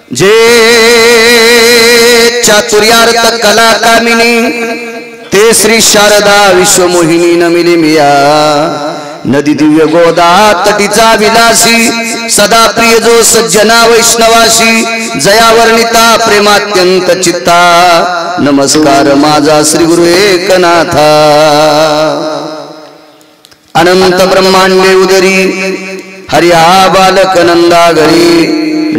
जे चातुर्यार्थ कला कामिनी ते श्री शारदा विश्वमोहिनी नमिली मिया नदी दिव्य गोदा तटीचा विलासी सदा प्रिय जो सज्जना वैष्णवाशी जया वर्णिता प्रेमात्यंत चित्ता नमस्कार माझा श्री गुरु एकनाथा अनंत ब्रह्मांडे उदरी हरिया बालक नंदा घरी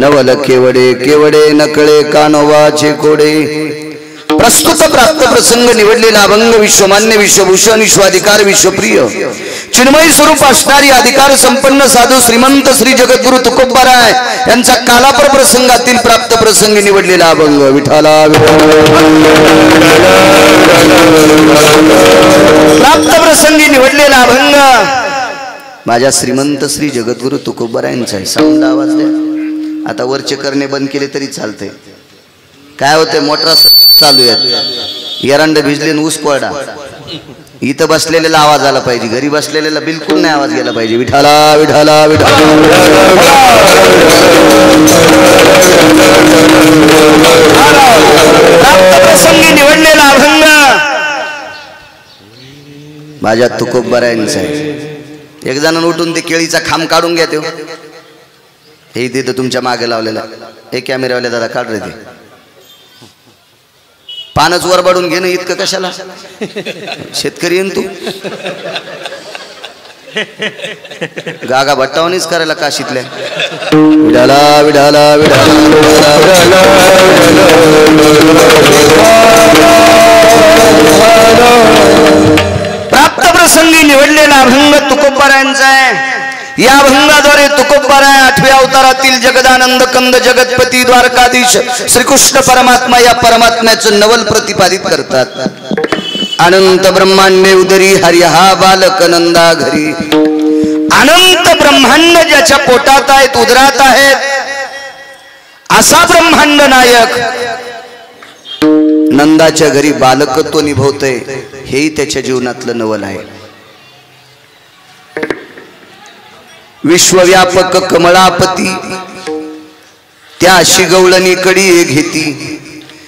नवल केवडे केवडे नकळे कानोवाचे कोडे प्रस्तुत प्राप्त प्रसंग निवडलेला अभंग विश्वमान्य विश्वभूषण विश्वाधिकार विश्वप्रिय चिन्मय स्वरूप असणारी अधिकार संपन्न साधू श्रीमंत श्री जगद्गुरु तुकोबाराय यांचा कालापर प्रसंगातील प्राप्त प्रसंगी निवडलेला अभंग विठाला प्राप्त प्रसंगी निवडलेला अभंग माझ्या श्रीमंत श्री जगद्गुरु तुकोबारायांचा आहे. साऊंड आवाज द्या. आता वरचे करणे बंद केले तरी चालते. काय होते मोटर चालू आहे एरंड भिजले ऊस कोरडा इथं बसलेल्याला आवाज आला पाहिजे घरी बसलेल्याला बिलकुल नाही आवाज गेला पाहिजे. विठाला विठाला विठाला प्रसंगी निवडलेला अभंग माझ्या तुकोबारायांचा आहे. एक जण उठून ते केळीचा खांब काढून घ्या. ते हे तिथं तुमच्या मागे लावलेला हे कॅमेरावाले दादा काढ रे. ते पानच वर बडून घेणं इतकं कशाला शेतकरी येईन तू गागा भट्टावणीच करायला काशीतल्या विडाला विडाला विडाला प्राप्त प्रसंगी निवडलेला अभंग तुकोबारायांचा आहे. या अभंगाद्वारे तुकोबाराय 8व्या अवतारातील जगदानंद कंद जगतपती द्वारकाधीश श्रीकृष्ण परमात्मा या परमात्म्याचं नवल प्रतिपादित करतात. अनंत ब्रह्मांडे उदरी हरी हा बालक नंदा घरी अनंत ब्रह्मांड ज्याच्या पोटात आहेत उदरात आहेत असा ब्रह्मांड नायक नंदाच्या घरी बालकत्व निभवतय हेही त्याच्या जीवनातलं नवल आहे. विश्वव्यापक कमळापती त्याशी गवळणी कडी घेती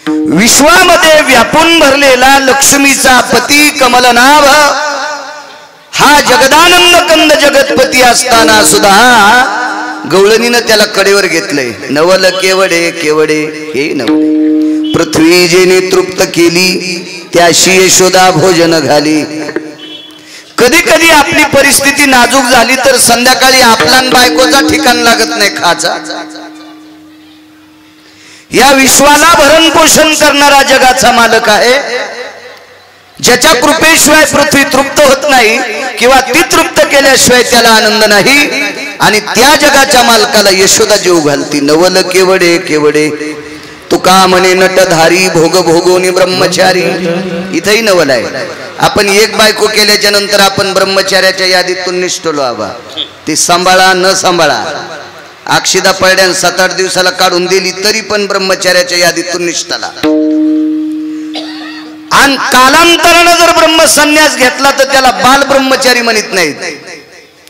विश्वामध्ये व्यापून भरलेला लक्ष्मीचा पती कमल नाभ हा जगदानंद कंद जगतपती असताना सुद्धा गवळणीनं त्याला कडेवर घेतलंय. नवल केवडे केवडे हे नवले पृथ्वी जेने तृप्त केली त्याशी यशोदा भोजन घाली. कधी कधी आपली परिस्थिती नाजूक झाली तर संध्याकाळी आपला बायकोचा ठिकाण लागत नाही खाचा. या विश्वाला भरण पोषण करणारा जगाचा मालक आहे. ज्याच्या कृपेशिवाय पृथ्वी तृप्त होत नाही किंवा ती तृप्त केल्याशिवाय त्याला आनंद नाही आणि त्या जगाच्या मालकाला यशोदा जीव घालती. नवल केवडे केवडे तुका म्हणे नटधारी भोग भोगोनी ब्रह्मचारी. इथंही नवल आहे. आपण एक बायको केल्याच्या नंतर आपण ब्रह्मचार्याच्या यादीतून निष्ठलो आबा. ती सांभाळा न सांभाळा अक्षिदा पडल्यान 7-8 दिवसाला काढून दिली तरी पण ब्रह्मचार्याच्या यादीतून निष्ठाला. आणि कालांतरानं जर ब्रह्मसन्यास घेतला तर त्याला बाल ब्रह्मचारी म्हणत नाहीत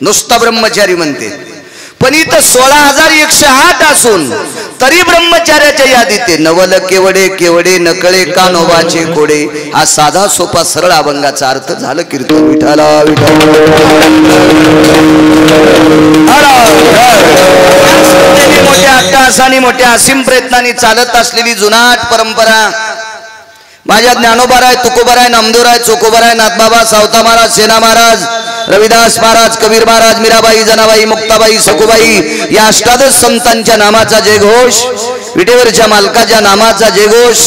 नुसता ब्रह्मचारी म्हणते. पण इथं 16,108 असून तरी ब्रह्मचार्याच्या यादीत नवल केवडे केवडे नकळे कानोबाचे कोडे. हा साधा सोपा सरळ अभंगाचा अर्थ झालं कीर्तन विठाला विठाला. मोठ्या अट्टहासाने मोठ्या असीम प्रयत्नांनी चालत असलेली जुनाट परंपरा माझ्या ज्ञानोबाराय तुकोबाराय नामदेवराय चोकोबाराय नाथबाबा सावता महाराज सेना महाराज रविदास महाराज कबीर महाराज मीराबाई जनाबाई मुक्ताबाई सखुबाई या अष्टादश संतांच्या नामाचा जयघोष विटेवरच्या मालकाच्या नामाचा जयघोष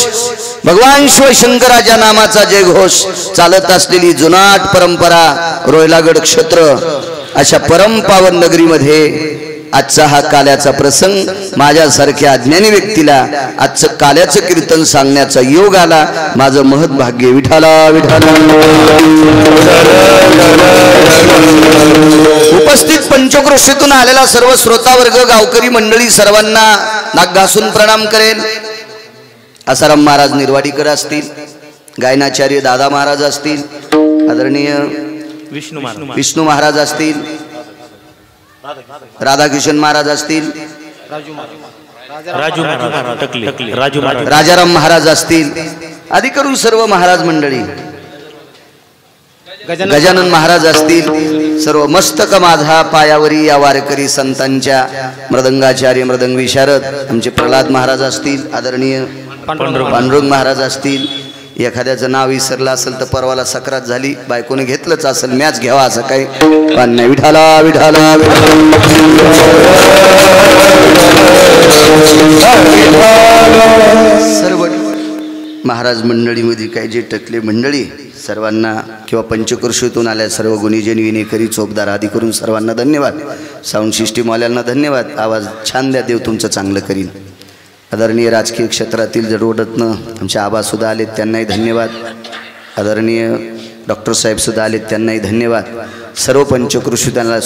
भगवान शिवशंकराच्या नामाचा जयघोष चालत असलेली जुनाट परंपरा रोहिलागड क्षेत्र अशा परम पावन नगरीमध्ये आजचा हा काल्याचा प्रसंग माझ्यासारख्या अज्ञानी व्यक्तीला आजचं काल्याचं कीर्तन सांगण्याचा योग आला. माझं महत् भाग्य विठाला विठाला. उपस्थित पंचक्रोशीतून आलेला सर्व श्रोतावर्ग गावकरी मंडळी सर्वांना नाक घासून प्रणाम करेल. आसाराम महाराज निर्वाडीकर असतील, गायनाचार्य दादा महाराज असतील, आदरणीय विष्णू महाराज असतील, राधाकिशन महाराज असतील, राजाराम महाराज असतील, आदी करून सर्व महाराज मंडळी, गजानन महाराज असतील, सर्व मस्तक माझा पायावरी या वारकरी संतांच्या मृदंगाचार्य मृदंग विशारद आमचे प्रल्हाद महाराज असतील, आदरणीय पांडुरंग महाराज असतील. एखाद्याचं नाव विसरलं असेल तर परवाला सक्रात झाली, बायकोने घेतलंच असेल, मॅच घ्यावा असं काही पण नाही. विठाला विठाला सर्व महाराज मंडळीमध्ये काही जे टकले मंडळी सर्वांना किंवा पंचकृषीतून आल्या सर्व गुणीजन विनेकरी चोपदार आदी करून सर्वांना धन्यवाद. साऊंड सिस्टीमवाल्यांना धन्यवाद. आवाज छान द्या, देव तुमचं चांगलं करील. आदरणीय राजकीय क्षेत्रातील जडवडतनं आमचे आबासुद्धा आलेत, त्यांनाही धन्यवाद. आदरणीय डॉक्टर साहेबसुद्धा आलेत, त्यांनाही धन्यवाद. सर्व पंचकृषीतांना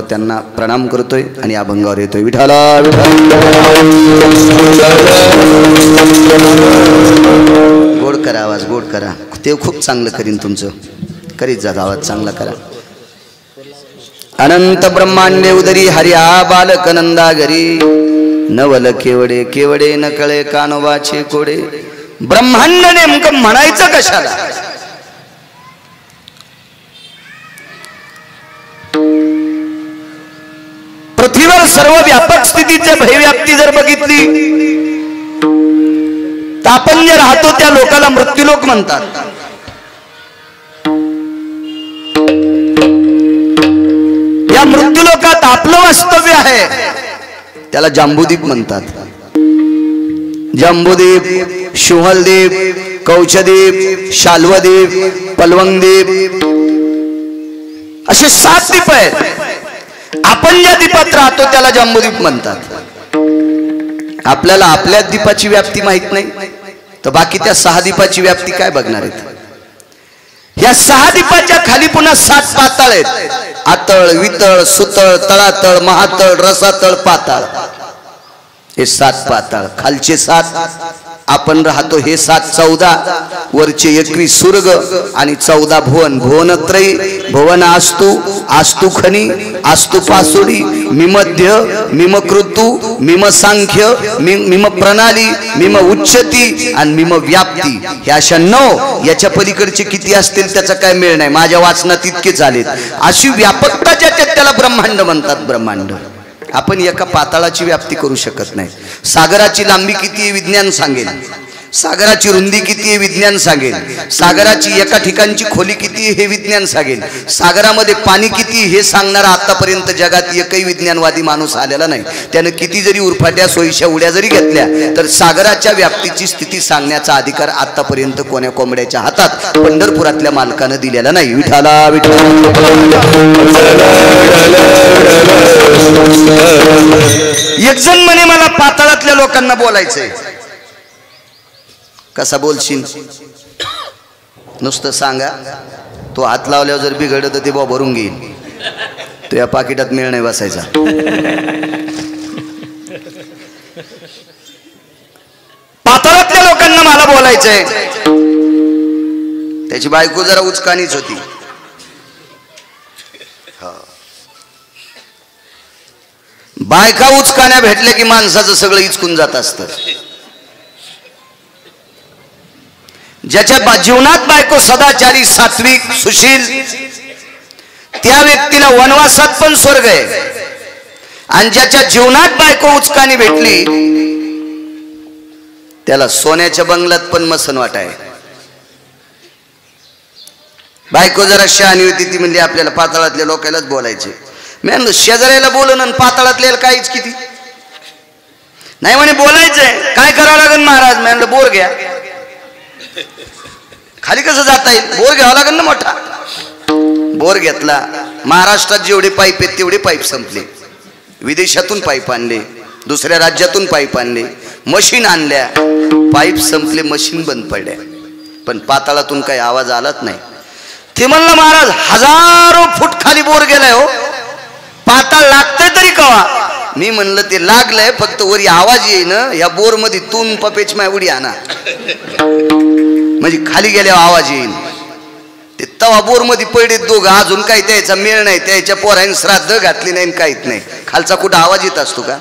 त्यांना प्रणाम करतोय आणि अभंगावर येतोय. विठाला गोड करा, आवाज गोड करा, ते खूप चांगलं करीन तुमचं, करीत जा, आवाज चांगला करा. अनंत ब्रह्मांडे उदरी हरिया बालक नंदा घरी, नवल केवडे केवडे न कळे कानोबाचे कोडे. ब्रह्मांड नेमकं म्हणायचं कशाला? पृथ्वीवर सर्व व्यापक स्थितीची भयव्याप्ती जर बघितली तर आपण जे राहतो त्या लोकाला मृत्यूलोक म्हणतात. या मृत्यूलोकात आपलं वास्तव्य आहे, त्याला जांबूद्वीप म्हणतात. जांबूद्वीप, शिवहलद्वीप, कौचद्वीप, शाल्वद्वीप, पलवंगद्वीप असे 7 द्वीप आहेत. आपण ज्या द्वीपात राहतो त्याला जांबूद्वीप म्हणतात. आपल्याला आपल्या द्वीपाची व्याप्ती माहित नाही तर बाकी त्या 6 द्वीपाची व्याप्ती काय बघणार आहेत? या 6 द्वीपाच्या खाली पुन्हा 7 पाताळ आहेत. आतळ, वितळ, सुतळ, तळातळ, महातळ, रसातळ, पाताळ. हे 7 पाताळ. खालचे 7 आपण राहतो, हे 7 14, वरचे 21 सुर्ग आणि 14 भुवन. भुवनत्रयी, भुवन आस्तु, आस्तु खनी, आस्तु पासुडी, मिमध्य, मिमकृतू, मिम सांख्य, मिम प्रणाली, मिम उच्चती आणि मिम व्याप्ती. हे अशा 9. याच्या पलीकडचे किती असतील त्याचा काय मेळ नाही, माझ्या वाचनात इतकेच आलेत. अशी व्यापकता ज्याच्यात त्याला ब्रह्मांड म्हणतात. ब्रह्मांड आपण एका पाताळाची व्याप्ती करू शकत नाही. सागराची लांबी किती आहे विज्ञान सांगेल, सागराची रुंदी किती आहे विज्ञान सांगेल, सागराची एका ठिकाणची खोली किती हे विज्ञान सांगेल, सागरामध्ये पाणी किती हे सांगणारा आतापर्यंत जगात एकही विज्ञानवादी माणूस आलेला नाही. त्यानं किती जरी उरफाट्या सोयीच्या उड्या जरी घेतल्या तर सागराच्या व्याप्तीची स्थिती सांगण्याचा अधिकार आतापर्यंत कोण्या कोंबड्याच्या हातात पंढरपुरातल्या मालकानं दिलेला नाही. विठाला विठ्ठल. एक जण म्हणे मला पाताळातल्या लोकांना बोलायचंय. कसा बोलशील? नुसतं सांगा, तो हात लावल्यावर जर बिघडलं तर ते बा भरून घेईल. तो या पाकिटात मेळ नाही बसायचा. पाताळातल्या लोकांना मला बोलायचंय. त्याची बायको जरा उचकानीच होती. बायका उचकाण्या भेटल्या की माणसाचं सगळं इचकून जात असतं. ज्याच्या जीवनात बायको सदाचारी, सात्विक, सुशील, त्या व्यक्तीला वनवासात पण स्वर्ग आहे. आणि ज्याच्या जीवनात बायको उचकानी भेटली त्याला सोन्याच्या बंगल्यात पण मसन वाटाय. बायको जरा शहाणी होती, ती म्हणजे आपल्याला पाताळातल्या लोकांनाच बोलायचे. मी म्हणलं शेजाऱ्याला बोलून आणि पाताळातल्याला काहीच किती नाही म्हणे. बोलायचंय, काय करावं लागेल महाराज? मी म्हणलं बोर घ्या. खाली कसं जाता येईल? बोर घ्यावा लागेल ना मोठा. बोर घेतला. महाराष्ट्रात जेवढे पाईप आहेत तेवढे पाईप संपले. विदेशातून पाईप आणले, दुसऱ्या राज्यातून पाईप आणले, मशीन आणल्या, पाईप संपले, मशीन बंद पडल्या. पण पाताळातून काही आवाज आलाच नाही. ते म्हणलं महाराज 1000 फूट खाली बोर गेलाय हो, पाताळ लागतंय तरी कवा? मी म्हणलं ते लागलंय, फक्त वरी आवाज येईन. या बोर मध्ये तून पपेच माय उडी आणा, म्हणजे खाली गेल्यावर आवाज येईल. ते तवा बोर मध्ये पडले दोघं, अजून काही त्याचा मेळ नाही. त्याच्या पोरांनी श्राद्ध घातली नाही, काहीच नाही. खालचा कुठं आवाज येत असतो का?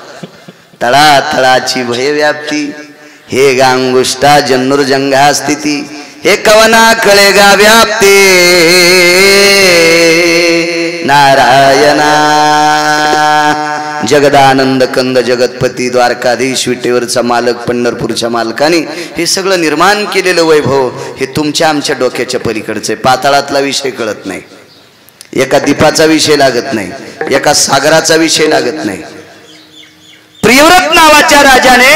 तळातळाची भयव्याप्ती, हे गांगुष्टा जन्नुर्जंघा स्थिती, हे कवना कळेगा व्याप्ते नारायणा. जगदानंद कंद जगतपती द्वारकाधीश विटेवरचा मालक पंढरपूरच्या मालकाने हे सगळं निर्माण केलेलं वैभव हे तुमच्या आमच्या डोक्याच्या पलीकडचे. पाताळातला विषय कळत नाही, एका दीपाचा विषय लागत नाही, एका सागराचा विषय लागत नाही. प्रियव्रत नावाच्या राजाने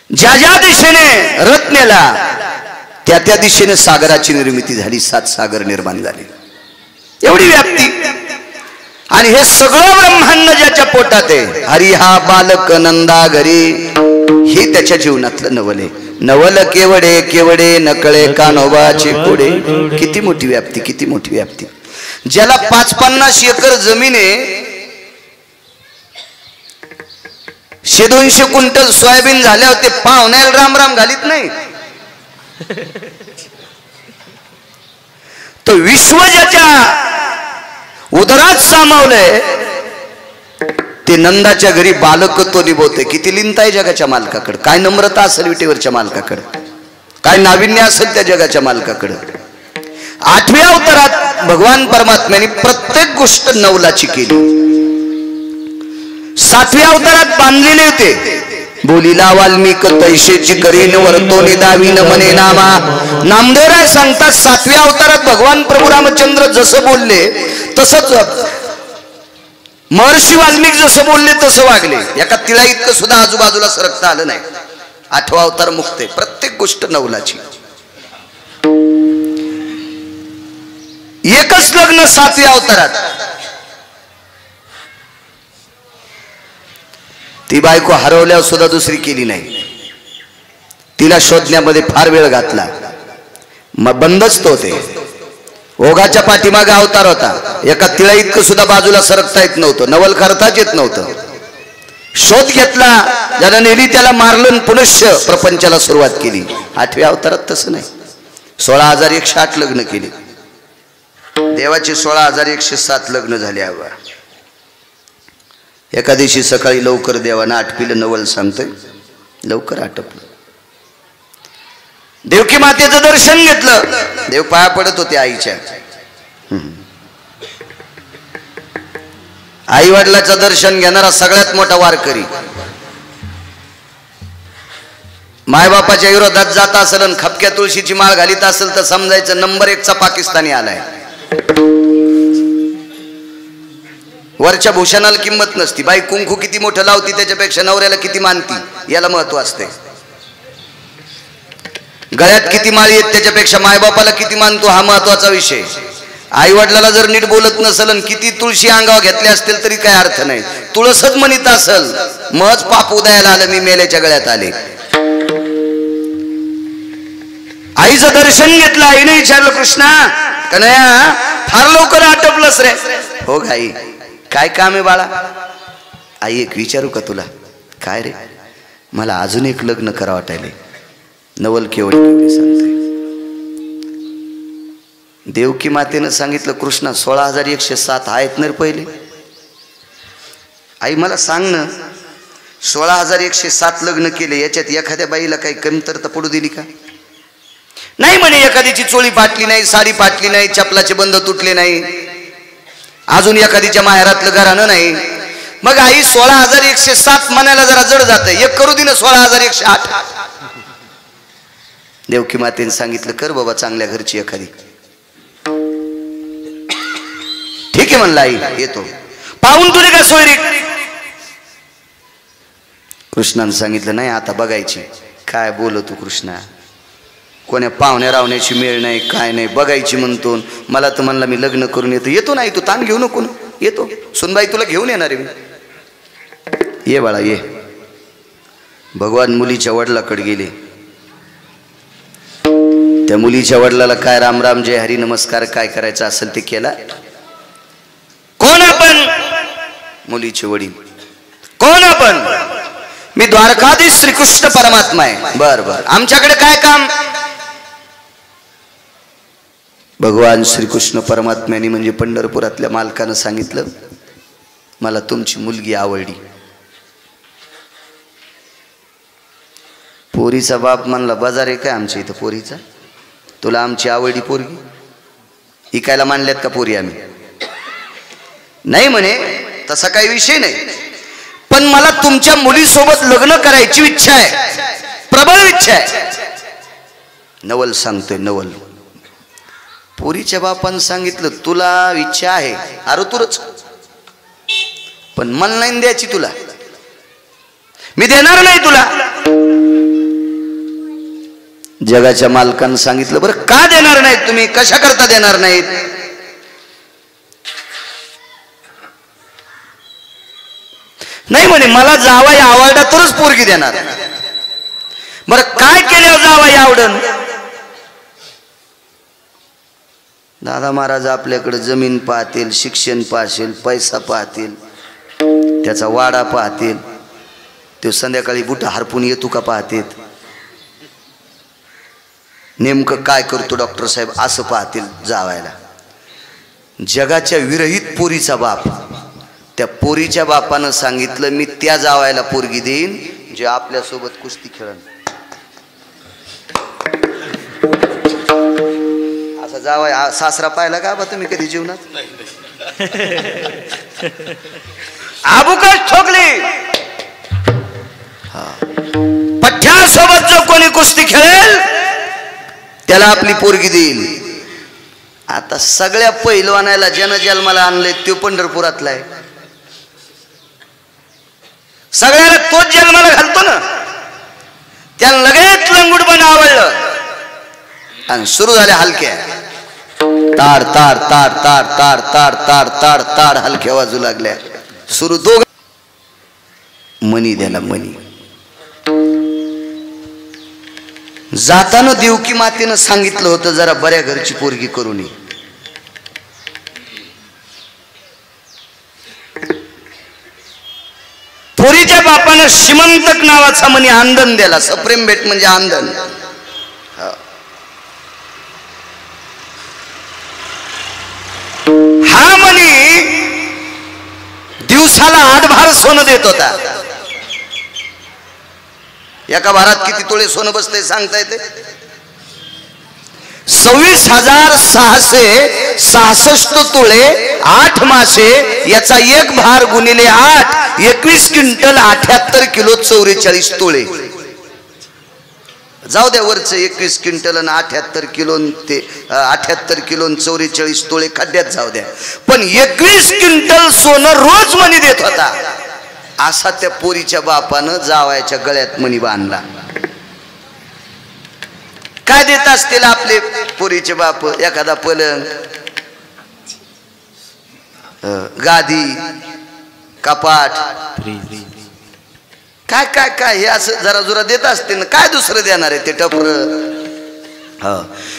ज्या ज्या दिशेने रथ नेला त्या त्या दिशेने सागराची निर्मिती झाली. 7 सागर निर्माण झाले, एवढी व्याप्ती. आणि हे सगळं ब्रह्मांड ज्याच्या पोटात आहे, हरी हा बालक नंदा घरी, हे त्याच्या जीवनातलं नवल आहे. नवल केवडे केवडे नकळे कान्होबाचे पुढे. किती मोठी व्याप्ती, किती मोठी व्याप्ती. ज्याला 550 एकर जमीन आहे, 100-200 क्विंटल सोयाबीन झाले होते, पाहुण्याला राम राम घालीत नाही. तो विश्व ज्याच्या उदरात सामावलंय ते नंदाच्या घरी बालकत्व निभवते. किती लिंत आहे जगाच्या मालकाकडे, काय नम्रता असेल विटेवरच्या मालकाकडे, काय नाविन्य असेल त्या जगाच्या मालकाकडे. 8व्या अवतारात भगवान परमात्म्याने प्रत्येक गोष्ट नवलाची केली. 7व्या अवतारात बांधलेले होते. बोलीला वाल्मिक तैशेची करीन वर्तोनी दावीन मने नामा. नामदेवराय सांगतात 7व्या अवतारात भगवान प्रभू रामचंद्र जसं बोलले तसंच महर्षी वाल्मिक जसं बोलले तसं वागले. एका तिळा इतकं सुद्धा आजूबाजूला सरकता आलं नाही. 8वा अवतार मुक्त आहे, प्रत्येक गोष्ट नवलाची. एकच लग्न 7व्या अवतारात. ती बायको हरवल्यावर सुद्धा दुसरी केली नाही. तिला शोधण्यामध्ये फार वेळ घातला, मग बंदच तो ते. ओघाच्या पाठीमागे अवतार होता, एका तिळा इतकं सुद्धा बाजूला सरकता येत नव्हतं, नवल करताच येत नव्हतं. शोध घेतला, ज्याला नेली त्याला मारलं, पुनश्च प्रपंचाला सुरुवात केली. 8व्या अवतारात तसं नाही. 16,108 लग्न केली. देवाचे 16,107 लग्न झाले. हवा एका दिवशी सकाळी लवकर देवानं आटपिलं नवल सांगतोय, लवकर आटपलं. देवकी मातेचं दर्शन घेतलं. देव पाया पडत होते आईच्या. आई वडिलाचं दर्शन घेणारा सगळ्यात मोठा वारकरी. मायबापाच्या विरोधात जात असेल आणि खपक्या तुळशीची माळ घालीत असेल तर समजायचं नंबर 1चा पाकिस्तानी आलाय. वरच्या भूषणाला किंमत नसती. बाई कुंकू किती मोठं लावती त्याच्यापेक्षा नवऱ्याला किती मानती याला महत्व असते. गळ्यात किती माळी आहेत त्याच्यापेक्षा मायबापाला किती मानतो हा महत्वाचा विषय. आई वडिलाला जर नीट बोलत नसेल आणि किती तुळशी अंगावर घेतले असतील तरी काय अर्थ नाही. तुळसच म्हणत असेल महच पाप उदयाला आलं, मी मेल्याच्या गळ्यात आले. आईचं दर्शन घेतलं. आईने विचारलं, कृष्णा कन्हैया फार लवकर आटपलंस रे. हो गाई, काय काम आहे बाळा? आई एक विचारू का तुला? काय रे? मला अजून एक लग्न करा वाटायले. नवल केवढी केवढी सांगते. देवकी मातेनं सांगितलं, कृष्णा 16,107 आहेत ना रे पहिले. आई मला सांग ना, 16,107 लग्न केले, याच्यात एखाद्या बाईला काही कमतरता पडू दिली का? नाही म्हणे, एखाद्याची चोळी फाटली नाही, साडी फाटली नाही, चपलाचे बंद तुटले नाही, अजून एखादीच्या माहेरातलं घरानं नाही. मग आई 16,107 म्हणायला जरा जड जात. एक करू दे ना 16,108. देवकी मातेने सांगितलं, कर बाबा चांगल्या घरची एखादी. ठीक आहे म्हणला आई, येतो. पाहून तुझे का सोयरी? कृष्णाने सांगितलं, नाही आता बघायची. काय बोलतो कृष्णा, कोण्या पाहुण्या रावण्याची मेळ नाही, काय नाही, बघायची म्हणतो. मला तर म्हणला मी लग्न करून येतो. येतो नाही, तू ताण घेऊ नको, येतो. सुनबाई तुला घेऊन येणार आहे मी. ये बाळा ये. भगवान मुलीच्या वडिलाकडे गेले. त्या मुलीच्या वडिलाला काय राम राम जय हरी नमस्कार काय करायचं असेल ते केला. कोण आपण? मुलीचे वडील. कोण आपण? मी द्वारकाधीश श्रीकृष्ण परमात्मा आहे. बर बर, आमच्याकडे काय काम? भगवान श्रीकृष्ण परमात्म्याने म्हणजे पंढरपुरातल्या मालकानं सांगितलं, मला तुमची मुलगी आवडली. पोरीचा बाप म्हणला बाजार आहे काय आमच्या इथं पोरीचा, तुला आमची आवडली पोरगी इकायला मानल्यात का पोरी आम्ही? नाही म्हणे, तसा काही विषय नाही, पण मला तुमच्या मुलीसोबत लग्न करायची इच्छा आहे, प्रबळ इच्छा आहे. नवल सांगतोय, नवल. पोरीच्या बापानं सांगितलं तुला इच्छा आहे अरे तुरच, पण मला नाही द्यायची तुला, मी देणार नाही तुला. जगाच्या मालकानं सांगितलं बरं का देणार नाहीत तुम्ही, कशा करता देणार नाहीत? नाही म्हणे मला जावाई आवडला तरच पोरगी देणार. बरं काय केल्यावर जावाई आवडन? दादा महाराज आपल्याकडे जमीन पाहतील, शिक्षण पाहतील, पैसा पाहतील, त्याचा वाडा पाहतील, तो संध्याकाळी बुटा हरपून येतो का पाहतेत, नेमकं काय करतो डॉक्टर साहेब असं पाहतील जावायला. जगाच्या विरहित पोरीचा बाप, त्या पोरीच्या बापानं सांगितलं मी त्या जावायला पोरगी देईन जे आपल्यासोबत कुस्ती खेळन. असा जावाय सासरा पाहिला का बा तुम्ही कधी जीवनात? आबुकच ठोकली. पठ्यासोबत जो कोणी कुस्ती खेळेल त्याला आपली पोरगी देईल. आता सगळ्या पहिलवानाला ज्यानं जन्माला आणलंय तो पंढरपुरातला आहे, सगळ्याला तोच जन्माला घालतो ना, त्याला लगेच लंगूटपण आवडलं आणि सुरू झाल्या हलक्या. ताड ताड ताड ताड ताड ताड ताड ताड ताड हलक्या वाजू लागल्या. सुरू दोघ मनी द्याला मनी. जाताना देवकी मातेनं सांगितलं होतं जरा बऱ्या घरची पोरगी करून ये. पोरीच्या बापानं श्रीमंतक नावाचा मनी आंदन दिला. सप्रेम भेट म्हणजे आंदन. हा मनी दिवसाला 8 भार सोनं देत होता. एका भारात किती तोळे सोनं बसते सांगता येते? 26,666 तोळे 8 मासे, याचा एक भार गुणिले 8 21 क्विंटल 78 किलो 44 तोळे. जाऊ द्या वरचं 21 क्विंटल आणि 78 किलो, ते 78 किलो 44 तोळे खड्ड्यात जाऊ द्या, पण 21 क्विंटल सोनं रोज मनी देत होता. असा त्या पोरीच्या बापानं जावायच्या गळ्यात मणी बांधला. काय देत असतील आपले पोरीचे बाप? एखादा पलंग, गादी, कपाट, काय काय काय हे असं जरा जुरा देत असतील ना. काय दुसरं देणार आहे ते टपर?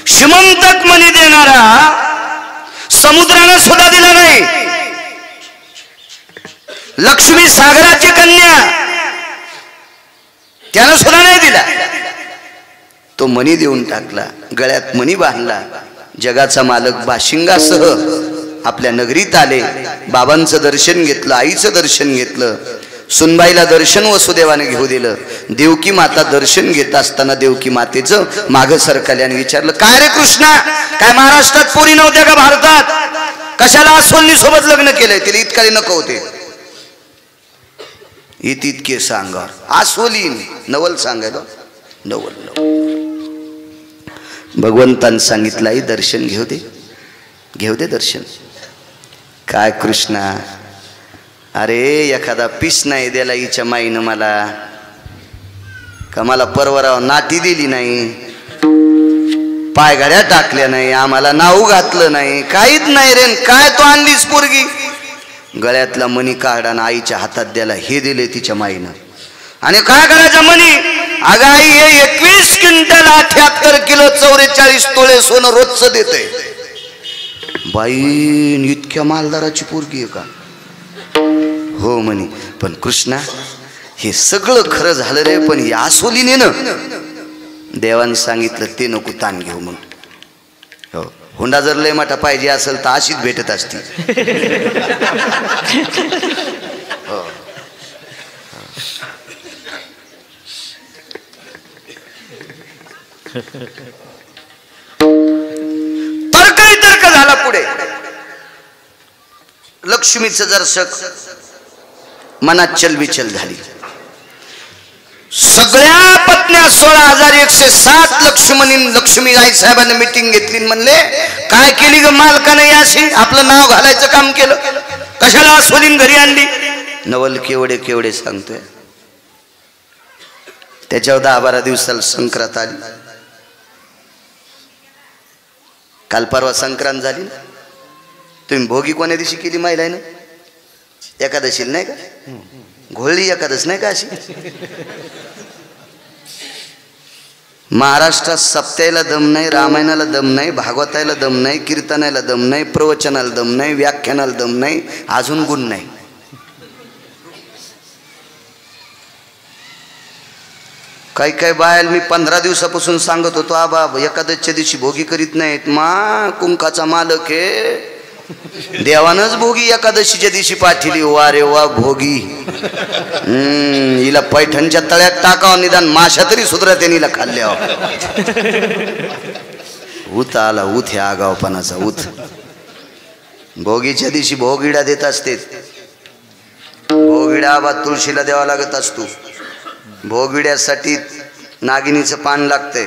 श्रीमंतक मनी देणारा समुद्रानं सुद्धा दिला नाही. लक्ष्मी सागराची कन्या त्यानं सुद्धा नाही दिला. तो मनी देऊन टाकला, गळ्यात मनी बांधला. जगाचा मालक बाशिंगासह आपल्या नगरीत आले. बाबांचं दर्शन घेतलं, आईचं दर्शन घेतलं, सुनबाईला दर्शन वसुदेवाने घेऊ दिलं. देवकी माता दर्शन घेत असताना देवकी मातेचं मागं सरकारल्याने विचारलं, काय रे कृष्णा, काय महाराष्ट्रात पोरी नव्हत्या का भारतात? कशाला आसोलनी सोबत लग्न केलंय? तिला इतकाले नको होते. इतके सांगा आसोलीन नवल सांगायला नवल नवल. भगवंतानं सांगितलं आई दर्शन घेऊ दे, घेऊ दे दर्शन. काय कृष्णा, अरे एखादा पीस नाही द्याला हिच्या माईनं मला, का मला परवराव नाटी दिली नाही, पायघड्या टाकल्या नाही, आम्हाला नाऊ घातलं नाही, काहीच नाही रे. काय तो आणलीस पोरगी? गळ्यातला मणी काढा आणि आईच्या हातात द्याला हे दिले तिच्या माईनं. आणि काय करायचं मणी? अगं आई हे 21 क्विंटल 78 किलो 44 तोळे सोनं रोजचं देते. बाई इतक्या मालदाराची पोरगी आहे का? हो म्हणे. पण कृष्णा हे सगळं खरं झालं रे, पण हे आसोलीने ना देवानं सांगितलं ते नको ताण घेऊ म्हणून. हो, हुंडा जर लय मोठा पाहिजे असेल तर अशीच भेटत असती. तर्क झाला पुढे. लक्ष्मीचं दर्शक मनात चलबिचल झाली. सगळ्या पत्न्या 16,107 लक्ष्मी आई साहेबांनी मीटिंग घेतली. म्हणले काय केली ग मालकाने अशी आपलं नाव घालायचं काम केलं, कशाला अस्वलीन घरी आणली. नवल केवढे केवढे सांगतोय. त्याच्यावर 10-12 दिवसाला संक्रांत आली. काल परवा संक्रांत झाली ना. तुम्ही भोगी कोण्या दिवशी केली माहिती आहे ना? एकादशीला नाही का? घोळली एकादश नाही का अशी? महाराष्ट्रात सप्त्याला दम नाही, रामायणाला दम नाही, भागवताला दम नाही, कीर्तनाला दम नाही, प्रवचनाला दम नाही, व्याख्यानाला दम नाही, अजून गुण नाही. काही काही बायल मी 15 दिवसापासून सांगत होतो आबा एकादशीच्या दिवशी भोगी करीत नाहीत. मा कुंकाचा मालक आहे. देवानच भोगी एकादशीच्या दिवशी पाठिली. वा रे वा भोगी. हिला पैठणच्या तळ्यात टाकावं, निदान माशा तरी सुधरते हिला खाल्ल्या. उत आला उत ह्या आगावपणाचा उत. भोगीच्या दिवशी भोगिडा देत असते. भोगिडा आबा तुळशीला द्यावा लागत असतो. भोगिड्यासाठी नागिनीचं पान लागतंय.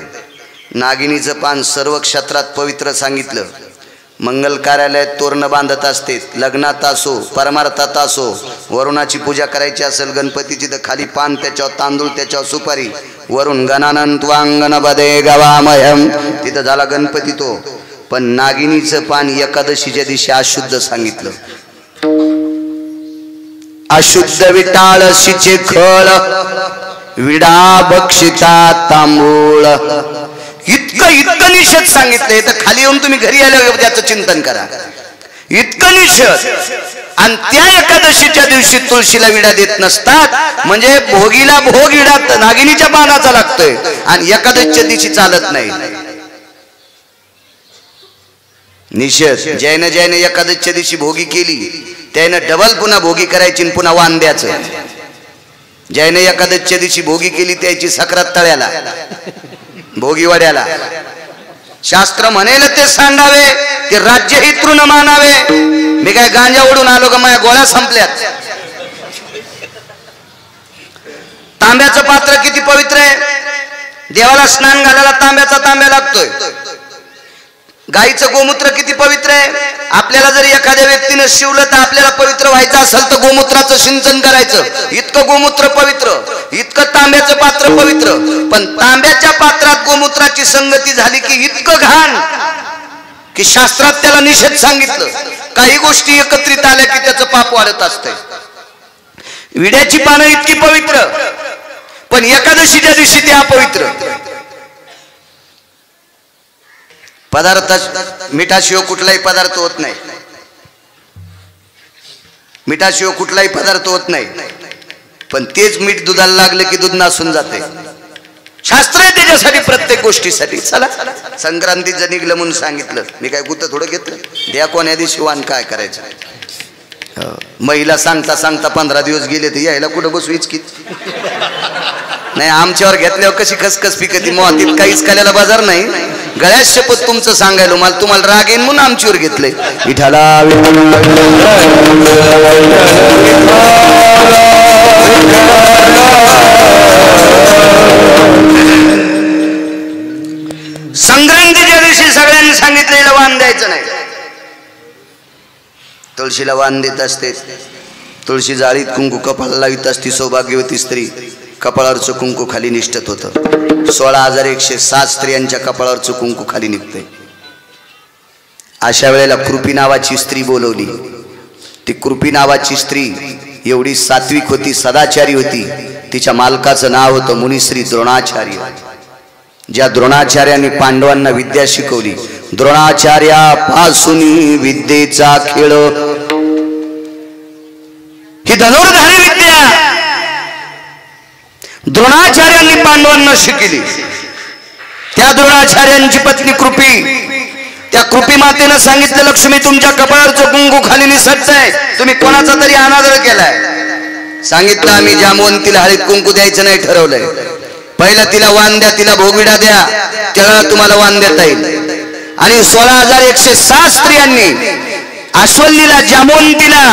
नागिनीचं पान सर्व क्षेत्रात पवित्र सांगितलं. मंगल कार्यालयात तोरण बांधत असते. लग्नात असो परमार्थात असो, वरुणाची पूजा करायची असेल गणपतीची तर खाली पान, त्याच्यावर तांदूळ, त्याच्यावर सुपारी. वरुण गणानंत वांगण बदे गवामयम, तिथं झाला गणपती तो. पण नागिनीचं पान एकादशीच्या दिवशी अशुद्ध सांगितलं. अशुद्ध विटाळशीचे खळ, विडा बक्षिता तांबूळ. इतकं निषेध सांगितलंय. तर खाली येऊन तुम्ही घरी आल्यावर त्याचं चिंतन करा. इतकं निषेध. आणि त्या एकादशीच्या दिवशी तुळशीला विडा देत नसतात. म्हणजे भोगीला भोग विडा नागिनीच्या पानाचा लागतोय आणि एकादशीच्या दिवशी चालत नाही. निषेध. ज्यानं एकादशीच्या दिवशी भोगी केली त्यानं डबल पुन्हा भोगी करायची आणि पुन्हा वाण द्यायचं. ज्याने एकादशीच्या दिवशी भोगी केली त्याची सक्रात तळ्याला, भोगीवाड्याला. शास्त्र म्हणेल ते सांडावे, ते राज्य ही तृण मानावे. मी काय गांजा ओढून आलो का माझ्या गोळ्या संपल्यात. तांब्याचं पात्र किती पवित्र आहे. देवाला स्नान घालायला तांब्याचा तांब्या लागतोय. गाईचं गोमूत्र किती पवित्र आहे. आपल्याला जर एखाद्या व्यक्तीने शिवलं तर आपल्याला पवित्र व्हायचं असेल तर गोमूत्राचं सिंचन करायचं. इतकं गोमूत्र पवित्र, इतकं तांब्याचं पात्र पवित्र. पण तांब्याच्या पात्रात गोमूत्राची संगती झाली की इतकं घाण की शास्त्रात त्याला निषेध सांगितलं. काही गोष्टी एकत्रित आल्या की त्याचं पाप वाढत असते. विड्याची पानं इतकी पवित्र, पण एकादशीच्या दिवशी ते अपवित्र. पदार्थ मिठाशिवाय कुठलाही पदार्थ होत नाही. मिठाशिवाय कुठलाही पदार्थ होत नाही. पण तेच मीठ दुधाला लागलं की दूध नासून जाते. शास्त्र आहे त्याच्यासाठी, प्रत्येक गोष्टीसाठी. चला संक्रांतीचं निघलं म्हणून सांगितलं. मी काय गुत थोडं घेतलं. द्या कोण्या दिवशी वाण काय करायचं. महिला सांगता सांगता 15 दिवस गेले तर यायला कुठं बसू इचकीत नाही. आमच्यावर घेतल्यावर कशी खसखस पिकती मोहातीत काहीच खाल्याला बाजार नाही. गळ्यात शपथ तुमचं सांगायलो मला, तुम्हाला राग येईन म्हणून आमच्यावर घेतलंय. विठाला संक्रांतीच्या दिवशी सगळ्यांनी सांगितलेलं वाण द्यायचं नाही. तुळशीला वाण देत असते. तुळशी जाळीत कुंकू कपाळाला लावित असती. सौभाग्यवती स्त्री कपाळावरचं कुंकू खाली निष्ठत होतं. 16,107 स्त्रियांच्या कपाळावरचं कुंकू खाली निघतंय. अशा वेळेला कृपी नावाची स्त्री बोलवली. ती कृपी नावाची स्त्री एवढी सात्विक होती, सदाचारी होती. तिच्या मालकाचं नाव होतं मुनिश्री द्रोणाचार्य. ज्या द्रोणाचार्यांनी पांडवांना विद्या शिकवली. द्रोणाचार्यापासून विद्येचा खेळ, ही धनुर्धारी विद्या द्रोणाचार्यांनी पांडवांना शिकली. त्या द्रोणाचार्यांची पत्नी कृपी, त्या कृपी मातेनं सांगितलं लक्ष्मी तुमच्या कपाळावरचं कुंकू खाली निसटतंय, तुम्ही कोणाचा तरी अनादर केलाय. सांगितलं आम्ही जामवंत तिला हळद कुंकू द्यायचं नाही ठरवलंय. पहिला तिला वाण द्या, तिला भोगविडा द्या, त्याला तुम्हाला वाण देता येईल. आणि 16,106 स्त्रियांनी आश्वल्लीला जामवंतीला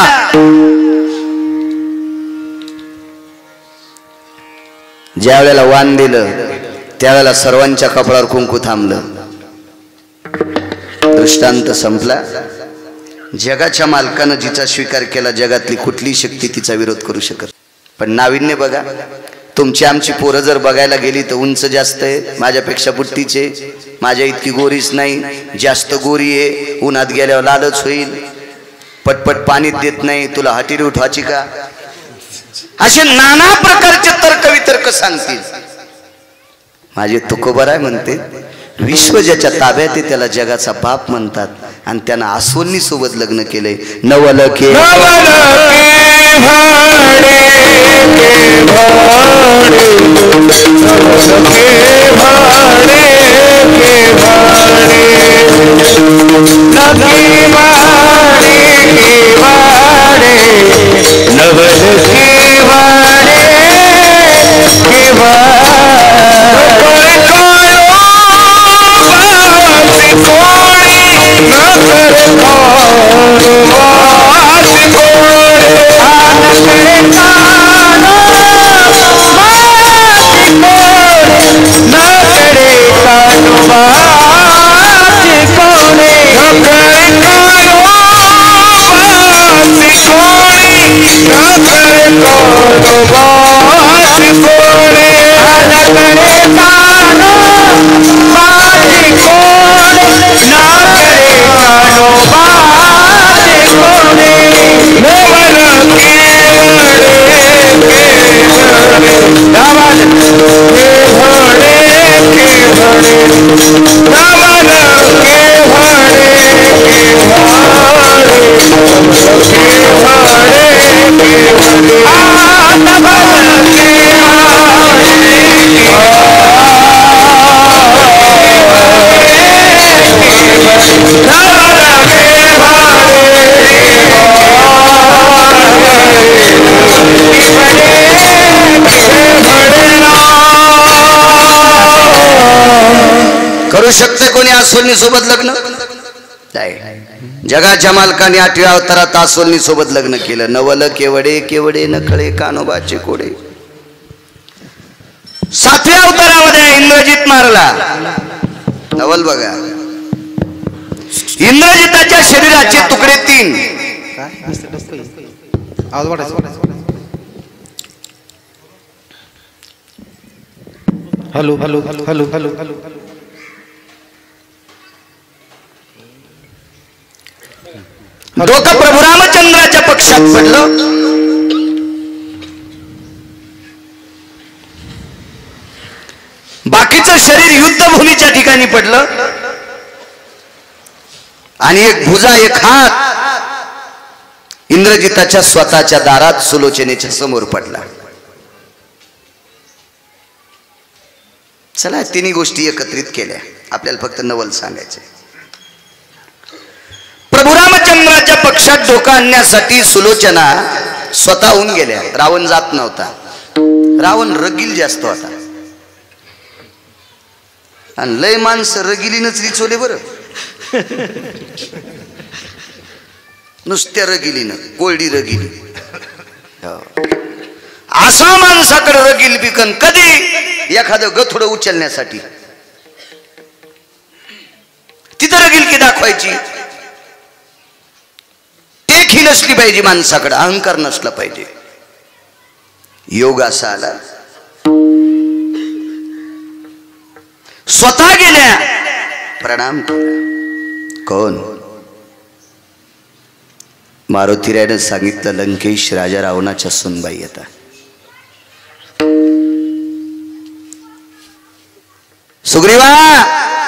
ज्या वेळेला वाण दिलं त्यावेळेला सर्वांच्या कपाळावर कुंकू थांबलं. दृष्टांत संपला. जगाच्या मालकानं जिचा स्वीकार केला जगातली कुठली शक्ती तिचा विरोध करू शकत. पण नाविन्य बघा, तुमची आमची पोरं जर बघायला गेली तर उंच जास्त आहे, माझ्यापेक्षा बुट्टीचे, माझ्या इतकी गोरीच नाही, जास्त गोरी आहे, उन्हात गेल्यावर लालच होईल, पटपट पाणीत देत नाही, तुला हटीरी उठवायची का, असे नाना प्रकारचे तर्क वितर्क सांगतील. माझे तुकोबराय म्हणते विश्व ज्याच्या ताब्यात आहे त्याला जगाचा बाप म्हणतात. आणि त्यानं आसवन्नी सोबत लग्न केलंय. नवलके करू शकते कोणी आसवन्नी सोबत लग्न? जगाच्या मालकाने 8व्या अवतारात आसवन्नी सोबत लग्न केलं. नवल केवडे केवडे नकळे कानोबाचे कोडे. 7व्या अवतारामध्ये इंद्रजित मारला. नवल बघा, इंद्रजिताच्या शरीराचे तुकडे 3. Hello hello hello hello hello hello. डोकं प्रभू रामचंद्राच्या पक्षात पडलं. बाकीचं शरीर युद्धभूमीच्या ठिकाणी पडलं. आणि एक भुजा एक हात इंद्रजिताच्या स्वतःच्या दारात सुलोचनेच्या समोर पडला. चला तिन्ही गोष्टी एकत्रित केल्या. आपल्याला फक्त नवल सांगायचे. प्रभू रामचंद्राच्या पक्षात डोका आणण्यासाठी सुलोचना स्वतःहून गेल्या. रावण जात नव्हता. रावण रगील जास्त होता. आणि लय माणसं रगिलीनच रिचवले बरं. नुसत्या रगिलीनं, कोरडी रगिली. असा माणसाकडे रगील बिकन कधी एखादं गथोडं उचलण्यासाठी. तिथं रगिलकी दाखवायची. टेक ही नसली पाहिजे माणसाकडे, अहंकार नसला पाहिजे. योग असा आला. स्वतः गेल्या, प्रणाम केला. कोण? मारुतीरायानं सांगितलं लंकेश राजा रावणाच्या सुनबाई आता. सुग्रीवा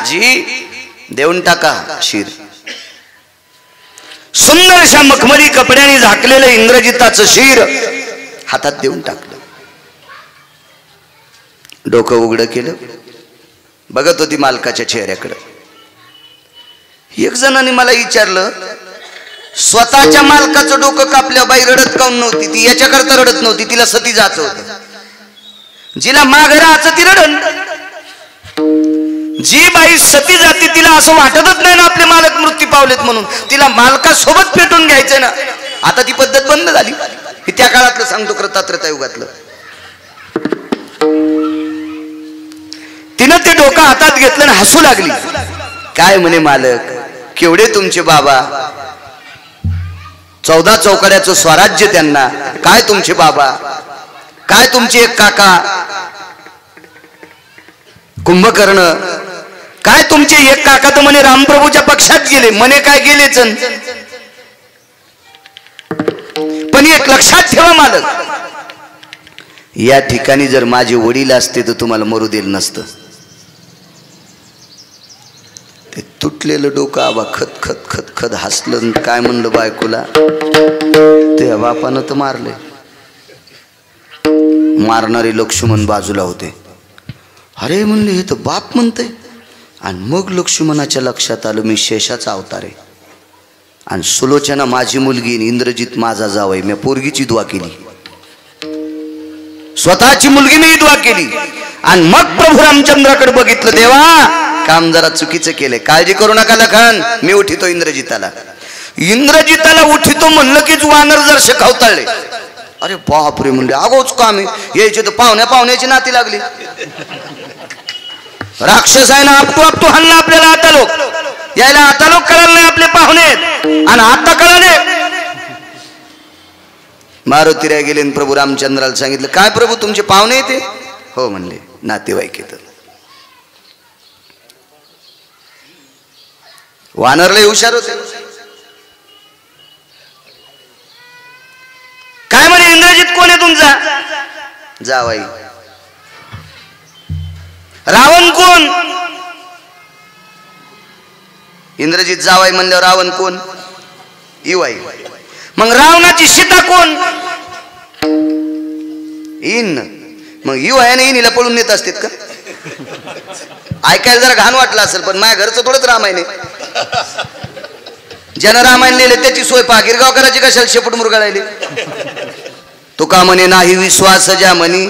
जी देऊन टाका शिर. सुंदरशा मखमली कपड्याने झाकलेलं इंद्रजिताचं शिर हातात देऊन टाकलं. डोकं उघडं केलं. बघत होती मालकाच्या चेहऱ्याकडे. एक जणांनी मला विचारलं स्वतःच्या मालकाचं डोकं कापल्या बाई रडत काऊन नव्हती? ती याच्याकरता रडत नव्हती, तिला सती जायचं होतं. जिला माग राहायचं ती रडन. जी बाई सती जाते तिला असं वाटतच नाही ना आपले मालक मृत्यू पावलेत म्हणून, तिला मालकासोबत पेटून घ्यायचंय ना. आता ती पद्धत बंद झाली. ही त्या काळातलं सांगतो, कृतात्रता युगातलं. तिनं ते डोकं हातात घेतलं आणि हसू लागली. काय म्हणे मालक, केवढे तुमचे बाबा, 14 चौकड्याचं स्वराज्य त्यांना. काय तुमचे बाबा, काय तुमचे एक काका कुंभकर्ण, काय तुमचे एक काका तर म्हणे रामप्रभूच्या पक्षात गेले. म्हणे काय गेलेच. पण एक लक्षात ठेवा मालक, या ठिकाणी जर माझे वडील असते तर तुम्हाला मरू दिलं नसतं. ते तुटलेलं डोकं आबा खत खत खत खत हसलं. काय म्हणलं बायकोला, ते बापानं तर मारले. मारणारे लक्ष्मण बाजूला होते. अरे म्हणले हे तर बाप म्हणते. आणि मग लक्ष्मणाच्या लक्षात आलं मी शेषाचा अवतार आहे. आणि सुलोचना माझी मुलगी, इंद्रजित माझा जावई. मी पोरगीची दुआ केली, स्वतःची मुलगी मी दुआ केली. आणि मग प्रभू रामचंद्राकडे बघितलं, देवा काम जरा चुकीचं केलंय, काळजी करू नका लखन, मी उठितो इंद्रजिताला. इंद्रजिताला उठितो म्हणलं की वानर जर शेखावताळले. अरे बापरे म्हणले, अगोच काम आहे. यायचे तर पाहुण्याची नाती लागली. राक्षस आहे ना, आपटू हल्ला आपल्याला. आता लोक यायला, आता लोक कळालं नाही आपले पाहुणे आणि आता कळाले. मारुतीला गेले प्रभू रामचंद्राला सांगितलं, काय प्रभू तुमचे पाहुणे येते? हो म्हणले, नातेवाईक येत. वानरला हुशार होते. काय म्हणे, इंद्रजित कोण आहे तुमचा? जावाई. रावण कोण? इंद्रजित जावाई म्हणल्यावर रावण कोण? इवाई. मग रावणाची सीता कोण? इन. मग इवायाने इनीला पळून नेत असतात का? ऐकायला जरा घाण वाटलं असेल, पण माझ्या घरचं थोडंच रामायण आहे. ज्यानं रामायण लिहिले त्याची सोय पहा. गिरगावकराची कशाला शेपूट मुरगाळायली? तुका म्हणे नाही विश्वास ज्या म्हणी,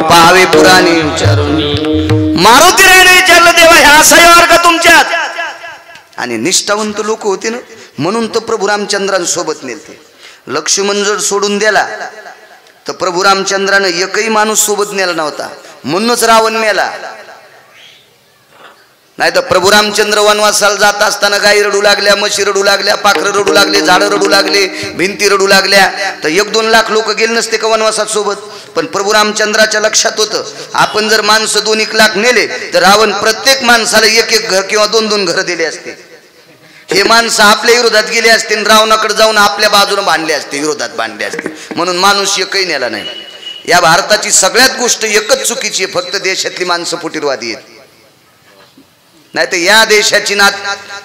पाहावे पुराणे विचारून. मारुतीरायने विचारलं, देवा ह्या असा मार्ग तुमच्यात? आणि निष्ठावंत लोक होते ना, म्हणून तर प्रभू रामचंद्रांसोबत नेलते. लक्ष्मण जर सोडून दिला तर प्रभू रामचंद्रानं एकही माणूस सोबत नेला नव्हता, म्हणूनच रावण मेला. नाही तर प्रभू रामचंद्र वनवासाला जात असताना गायी रडू लागल्या, म्हशी रडू लागल्या, पाखरं रडू लागले, झाडं रडू लागले, भिंती रडू लागल्या, तर 1-2 लाख लोक गेले नसते का वनवासात सोबत? पण प्रभू रामचंद्राच्या लक्षात होतं, आपण जर माणसं 2-1 लाख नेले तर रावण प्रत्येक माणसाला 1-1 घर किंवा 2-2 घर दिले असते. हे माणसं आपल्या विरोधात गेले असते, रावणाकडे जाऊन आपल्या बाजूने बांधले असते, विरोधात बांधले असते. म्हणून माणूस एकही नेला नाही. या भारताची सगळ्यात गोष्ट एकच चुकीची आहे, फक्त देशातली माणसं फुटीरवादी आहेत. नाही तर या देशाची नात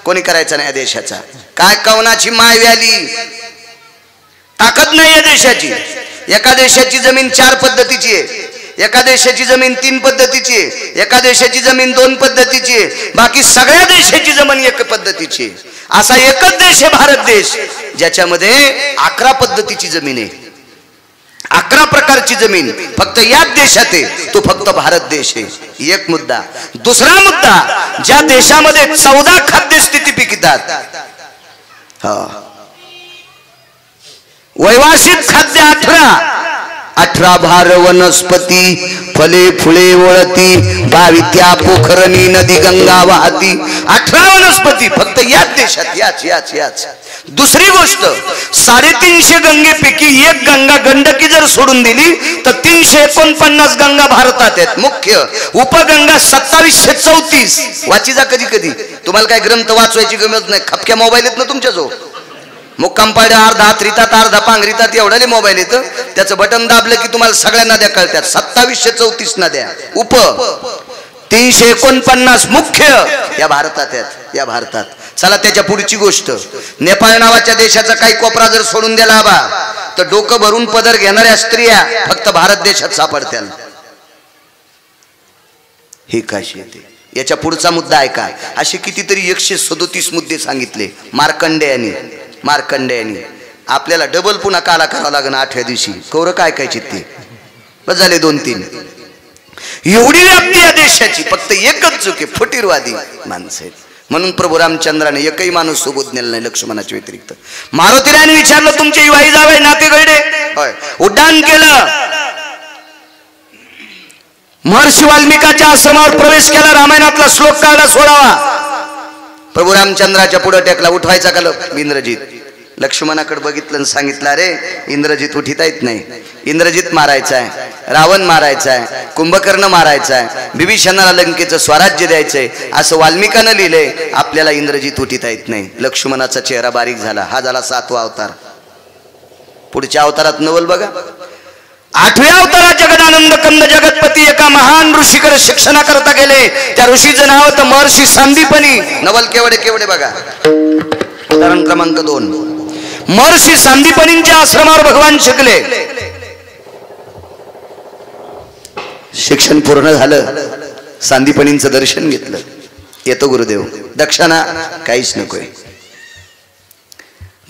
कोणी करायचा नाही. या देशाचा काय कवनाची माय व्याली, ताकद नाही या देशाची. एका देशाची जमीन 4 पद्धतीची आहे, एका देशाची जमीन 3 पद्धतीची आहे, एका देशाची जमीन 2 पद्धतीची आहे, बाकी सगळ्या देशाची जमीन 1 पद्धतीची आहे. असा एकच देश आहे भारत देश, ज्याच्यामध्ये 11 पद्धतीची जमीन आहे, 11 प्रकारची जमीन फक्त याच देशात आहे. तो फक्त भारत देश आहे. एक मुद्दा. दुसरा मुद्दा, ज्या देशामध्ये 14 खाद्य स्थिती पिकतात, वैवासिक खाद्य 18 भार वनस्पती, फले फुले वळती, 22 पोखरणी नदी गंगा वाहती. 18 वनस्पती फक्त याच देशात, याच. दुसरी गोष्ट, 350 गंगेपैकी 1 गंगा गंडकी जर सोडून दिली तर 349 गंगा भारतात आहेत. मुख्य उपगंगा 2734. वाचीजा कधी कधी. तुम्हाला काय ग्रंथ वाचवायची गरज नाही, खपक्या मोबाईल आहेत ना तुमच्याजवळ. मुक्काम पाड्या अर्धा हात रितात, अर्धा पांग रितात, एवढाले मोबाईल येतं. त्याचं बटन दाबलं की तुम्हाला सगळ्या नद्या कळतात. 2734 नद्या. 349 मुख्य या भारतात आहेत, या भारतात. चला त्याच्या पुढची गोष्ट, नेपाळ नावाच्या देशाचा काही कोपरा जर सोडून दिला बा तर डोकं भरून पदर घेणाऱ्या स्त्रिया फक्त भारत देशात सापडत्याल. हे काशी येते. याच्या पुढचा मुद्दा आहे का? असे कितीतरी 137 मुद्दे सांगितले मार्कंडेयाने. मार्कंडेयानी. आपल्याला डबल पुन्हा काला करावं लागेल 8व्या दिवशी. कौर काय काय चित्ते बस झाले 2-3. एवढी व्याप्ती या देशाची. फक्त एकच चूक आहे, फुटीरवादी माणसं आहेत. म्हणून प्रभू रामचंद्राने एकही माणूस सोबत नेला नाही लक्ष्मणाच्या व्यतिरिक्त. मारुतीराने विचारलं तुमचे वाई जावे नाते गळडे. होय, उड्डाण केलं. महर्षी वाल्मिकाच्या आश्रमावर प्रवेश केला. रामायणातला श्लोक काढला 16वा. प्रभू रामचंद्राच्या पुढे टेकला. उठवायचा का इंद्रजित. लक्ष्मणाकडे बघितलं आणि सांगितलं अरे इंद्रजित उठिता येत नाही. इंद्रजित मारायचा आहे, रावण मारायचा आहे, कुंभकर्ण मारायचा आहे, बिभीषणाला लंकेचं स्वराज्य द्यायचंय असं वाल्मिकानं लिहिलंय. आपल्याला इंद्रजित उठिता येत नाही. लक्ष्मणाचा चेहरा बारीक झाला. हा झाला 7वा अवतार. पुढच्या अवतारात नवल बघा. 8व्या अवतारात जगदानंद कंद जगतपती एका महान ऋषीकडे शिक्षणाकरता गेले. त्या ऋषीचं नाव होतं महर्षी सांदीपनी. नवल केवढे केवढे बघा. उदाहरण क्रमांक 2. महर्षी सांदीपनींच्या आश्रमावर भगवान शिकले. शिक्षण पूर्ण झालं. सांदीपनींचं दर्शन घेतलं. येतो गुरुदेव. दक्षिणा काहीच नकोय.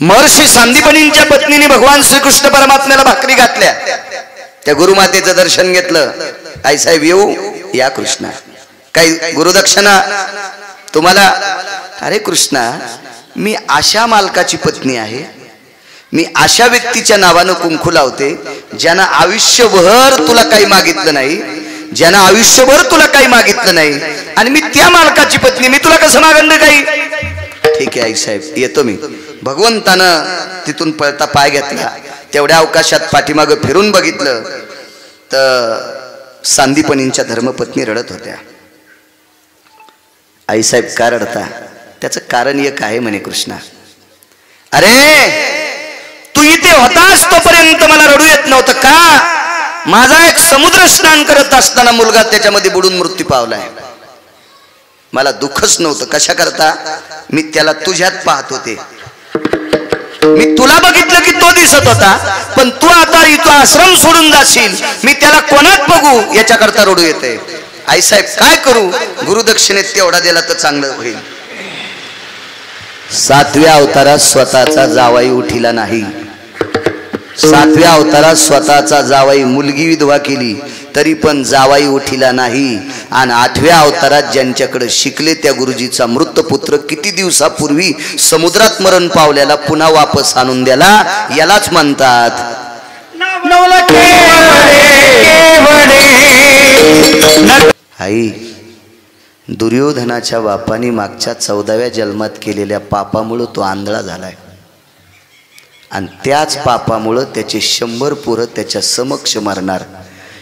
महर्षी सांदीपनींच्या पत्नीने भगवान श्रीकृष्ण परमात्म्याला भाकरी घातल्या. त्या गुरुमातेचं दर्शन घेतलं. आई साहेब येऊ या कृष्णा. काही गुरुदक्षिणा तुम्हाला. अरे कृष्णा मी अशा मालकाची पत्नी आहे, मी अशा व्यक्तीच्या नावानं कुंकू लावते ज्यानं आयुष्यभर तुला काही मागितलं नाही, ज्यानं आयुष्यभर तुला काही मागितलं नाही, आणि मी त्या मालकाची पत्नी, मी तुला कसं मागणं काही. ठीक आहे आई साहेब येतो मी. भगवंतानं तिथून पळता पाय घेतला. तेवढ्या अवकाशात पाठीमागं फिरून बघितलं तर सांदीपनींच्या धर्मपत्नी रडत होत्या. आई साहेब का रडता. त्याचं कारण एक आहे म्हणे कृष्णा. अरे तू इथे होतास तोपर्यंत मला रडू येत नव्हतं का. माझा एक समुद्र स्नान करत असताना मुलगा त्याच्यामध्ये बुडून मृत्यू पावलाय. मला दुःखच नव्हतं. कशा करता. मी त्याला तुझ्यात पाहत होते. मी तुला बघितलं की तो दिसत होता, पण तू आता इथं आश्रम सोडून जाशील, मी त्याला कोणात बघू याच्याकरता रडू येते. आई साहेब काय करू. गुरुदक्षिणेत तेवढा दिला तर चांगलं होईल. 7व्या अवतारात स्वतःचा जावाई उठिला नाही. 7व्या अवतारात स्वतःचा जावाई मुलगी विधवा केली तरी पण जावाई उठिला नाही. आणि 8व्या अवतारात ज्यांच्याकडे शिकले त्या गुरुजीचा मृत पुत्र किती दिवसापूर्वी समुद्रात मरण पावल्याला पुन्हा वापस आणून द्याला. यालाच म्हणतात आई. दुर्योधनाच्या बापाने मागच्या 14व्या जन्मात केलेल्या पापामुळं तो आंधळा झालाय. आणि त्याच पापामुळं त्याचे 100 पोरं त्याच्या समक्ष मरणार.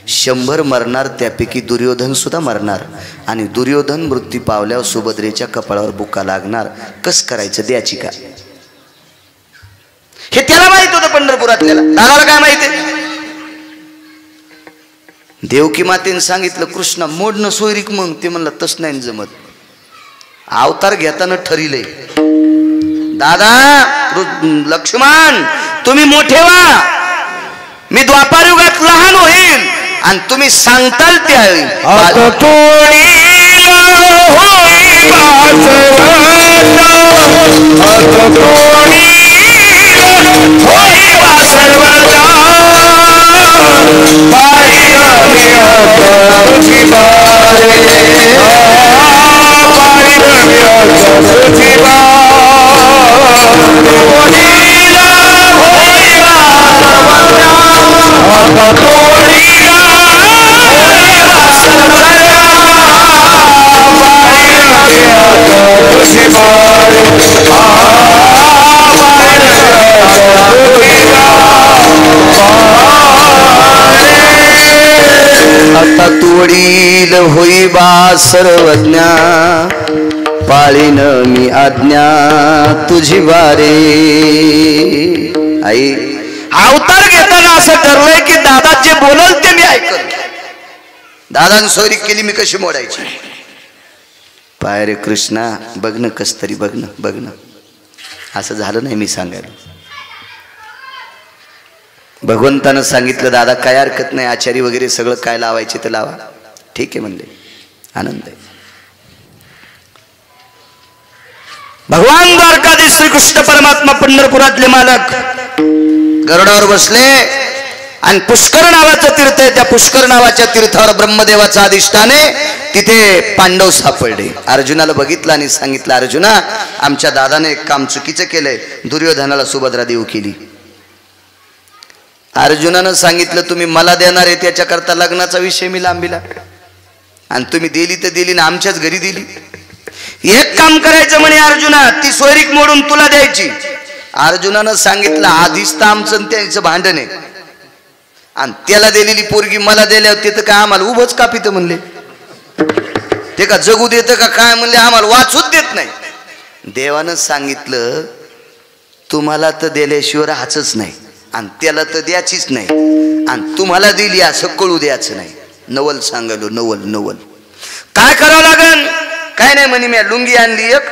100 मरणार. त्यापैकी दुर्योधन सुद्धा मरणार. आणि दुर्योधन मृत्यू पावल्यावर सुभद्रेच्या कपाळावर बुका लागणार. कस करायचं द्याची का. हे त्याला माहित होतं पंढरपुरातल्याला. दादाला काय माहिती. देवकी मातेने सांगितलं कृष्णा मोडणं सोयरीक. मग ते म्हणलं तस नाही जमत. अवतार घेताना ठरिले. दादा लक्ष्मण तुम्ही मोठे व्हा, मी द्वापार युगात लहान होईल आणि तुम्ही सांगताल त्यावेळी. आता तोडील होई बा सर्वज्ञा, पाळीन मी आज्ञा तुझी वारे. आई अवतार घेताना असं ठरलंय की दादा जे बोलल ते मी ऐकल. दादाने सोयरी केली मी कशी मोडायची. पाय रे कृष्णा बघणं कस तरी बघणं बघणं. असं झालं नाही मी सांगायला. भगवंतानं सांगितलं दादा काय हरकत नाही, आचारी वगैरे सगळं काय लावायचे ते लावा. ठीक आहे म्हणले. आनंद आहे. भगवान द्वारकाधीश श्रीकृष्ण परमात्मा पंढरपुरातले मालक गरुडावर बसले आणि पुष्कर नावाचं तीर्थ आहे, त्या पुष्कर नावाच्या तीर्थावर ब्रह्मदेवाचा अधिष्ठान आहे. तिथे पांडव सापडले. अर्जुनाला बघितलं आणि सांगितलं, अर्जुना आमच्या दादाने एक काम चुकीचं केलंय, दुर्योधनाला सुभद्रा देऊ केली. अर्जुनानं सांगितलं तुम्ही मला देणार आहे त्याच्याकरता लग्नाचा विषय मी लांबिला, आणि तुम्ही दिली तर दिली ना आमच्याच घरी दिली. एक काम करायचं म्हणे अर्जुना, ती सोयरीक मोडून तुला द्यायची. अर्जुनानं सांगितलं आधीच तर आमचं त्यांचं भांडण आहे, आणि त्याला दिलेली पोरगी मला दिल्यावर ते तर काय आम्हाला उभंच कापित म्हणले, ते का जगू देत का काय म्हणले, आम्हाला वाचूच देत नाही. देवानं सांगितलं तुम्हाला तर दिल्याशिवाय राहायचंच नाही, आणि त्याला तर द्यायचीच नाही, आणि तुम्हाला दिली असं कळू द्यायचं नाही. नवल सांगालो, नवल नवल. काय करावं लागन? काय नाही म्हणे, मी लुंगी आणली एक,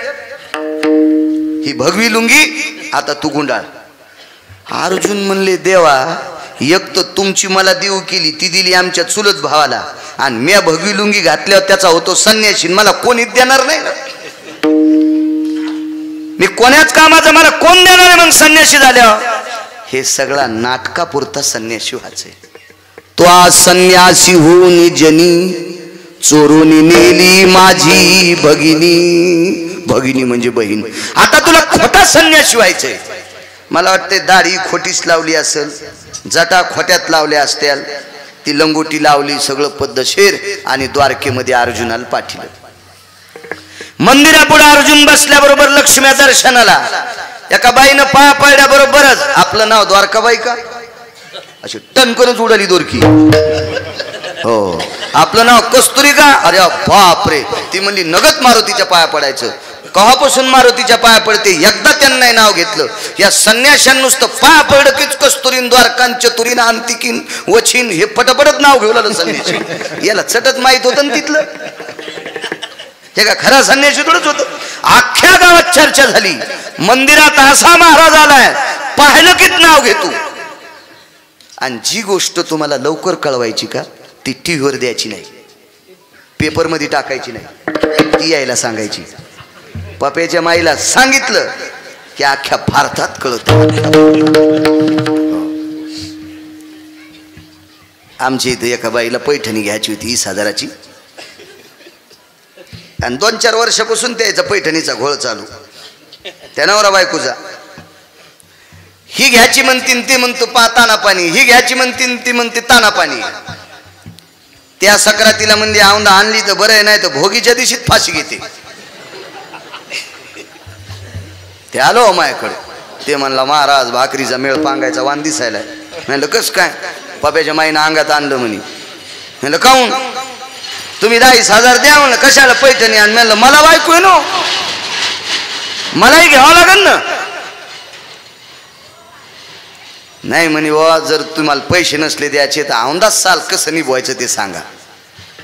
ही भगवी लुंगी, आता तू गुंडाळ. अर्जुन म्हणले देवा, एक तर तुमची मला देऊ केली, ती दिली आमच्या चुलत भावाला, आणि मी भगवी लुंगी घातल्यावर त्याचा होतो संन्याशी, मला कोणीच देणार नाही ना. मी कोण्याच कामाचं मला कोण देणार आहे मग संन्याशी झाल्यावर? हे सगळा नाटकापुरता संन्यासी व्हायचंय. तो आज संन्यासी होऊन जनी चोरून नेली माझी भगिनी. भगिनी म्हणजे बहीण. आता तुला खोटा संन्यासी व्हायचंय. मला वाटते दाढी खोटीच लावली असेल, जटा खोट्यात लावल्या असत्याल, ती लंगोटी लावली, सगळं पद्धतशीर, आणि द्वारकेमध्ये अर्जुनाला पाठिलं. मंदिरापुढे अर्जुन बसल्याबरोबर लक्ष्म्या दर्शनाला. एका बाईनं पाया पडल्याबरोबरच आपलं नाव द्वारकाबाई का अशी टनकनच उडाली दोरकी. हो, आपलं नाव कस्तुरी का? अरे बापरे, ती म्हणली नगद मारुतीच्या पाया पडायचं. कव्हापासून मारुतीच्या पाया पडते, एकदा त्यांना नाव घेतलं. या संन्याशांना नुसतं पाया पडलं कीच कस्तुरीन द्वारकान चतुरीन अंतिकीन वचीन हे पटपटत नाव घेऊ लागलं संन्याशी. याला चटत माहित होतं ना तिथलं. हे का खरा संन्याशी थोडंच होतं. अख्ख्या गावात चर्चा झाली, मंदिरात असा महाराज आलाय, पाहिलं कीच नाव घेतो. आणि जी गोष्ट तुम्हाला लवकर कळवायची का, ती टीव्हीवर द्यायची नाही, पेपरमध्ये टाकायची नाही, ती यायला सांगायची. पप्याच्या माईला सांगितलं की अख्ख्या भारतात कळत. आमच्या इथं एका बाईला पैठणी घ्यायची होती 20,000ची, आणि 2-4 वर्षापासून त्याचा पैठणीचा घोळ चालू. त्या नवरा बायकोचा, ही घ्यायची म्हणतीन ती म्हणतो ताना पाणी, ही घ्यायची म्हणतीन ती म्हणते ताना पाणी. त्या सक्रातीला म्हणजे औंधा आणली तर बरं आहे, नाही तर भोगीच्या दिवशीच फाशी घेते. ते आलो माझ्याकडे, ते म्हणला महाराज भाकरीचा मेळ पांगायचा वाण दिसायला. म्हणलं कस काय? पप्याच्या माईनं अंगात आणलं म्हणे. म्हणलं काऊन? तुम्ही 10,000 द्या म्हणलं, कशाला पैठणी आण? म्हणलं मला बायको आहे ना, मलाही घ्यावं लागेल ना. नाही म्हणे वा, जर तुम्हाला पैसे नसले द्यायचे तर औंधाच साल कसं निभवायचं ते सांगा.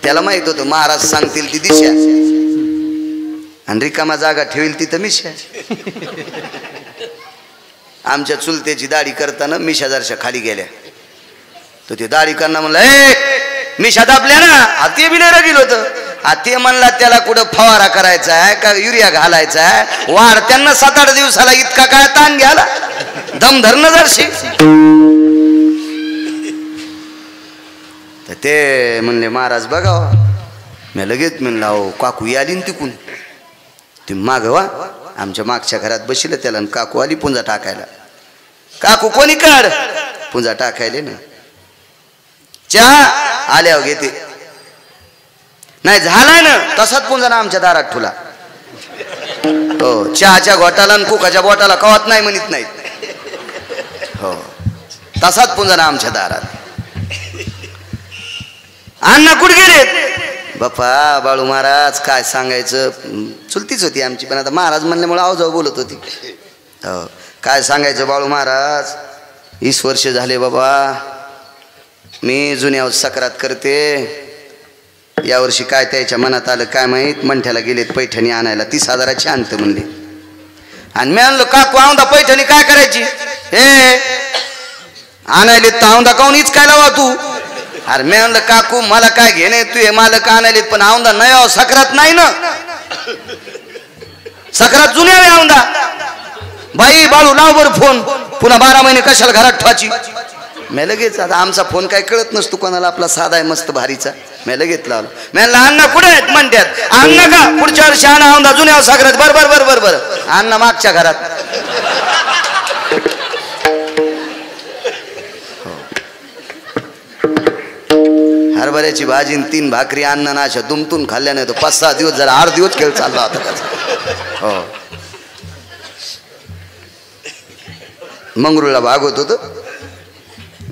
त्याला माहित होतं महाराज सांगतील ती दिशा, आणि रिकामा जागा ठेवील तिथं मिशा. आमच्या चुलत्याची दाढी करताना मिशा जरशा खाली गेल्या, तर ते दाढी करणार म्हणलं ए मिशा दाबल्या ना, ते बी नाही रगील होतं. ते म्हणला त्याला कुठं फवारा करायचा आहे का युरिया घालायचा आहे, वाढ त्यांना 7-8 दिवसाला इतका काय ताण घ्याला, दम धरणं जरशी. तर ते म्हणले महाराज बघावा. मी लगेच म्हणला हो काकू आली तिकून, ती मागवा आमच्या मागच्या घरात बसलं त्याला, काकू आली पुंजा टाकायला. काकू कोणी काढ पुंजा टाकायले ना, चहा आल्यावर घेते. नाही झालाय ना तसाच पुंजा ना आमच्या दारात ठुला. हो, चहाच्या घोटाला आणि कुकाच्या बोटाला कवात नाही म्हणत नाहीत. हो, तसाच पुंजा ना आमच्या दारात. अण्णा कुठे गेलेत? बाप्पा बाळू महाराज काय सांगायचं, चुलतीच होती आमची, पण आता महाराज म्हणल्यामुळे आवाजावर बोलत होती. हो, काय सांगायचं बाळू महाराज, 20 वर्ष झाले बाबा मी जुन्यावर सक्रात करते. यावर्षी काय त्याच्या मनात आलं काय माहीत, मंठ्याला गेलेत पैठणी आणायला, 30,000ची आणतं म्हणले. आणि मी आणलं काकू औंधा पैठणी काय करायची? हे आणायले तर औंधा काऊन हीच काय लावा तू? अरे मी म्हणलं काकू मला काय घेणे, तू हे मालक आणायलेत पण औंधा नाही सक्रात नाही ना. सकरात जुन्या वे औंदा बाई बाळू लाव बर फोन पुन्हा 12 महिने कशाला घरात ठेवायची मी लगेच आता आमचा फोन काय कळत नसतो कोणाला आपला साधा आहे मस्त भारीचा मी लगेच लावला मी अण्णा कुठे आहेत म्हणतात अण्णा का पुढच्या वर्षी आणा औंदा जुन्या सकरात बर अण्णा मागच्या घरात हरभऱ्याची भाजी 3 भाकरी अन्न नाशा दुमतून खाल्ल्या नाही तो 5-6 दिवस जरा 8 दिवस खेळ चालला होता त्याचा हो मंगरुळला भागवत होतं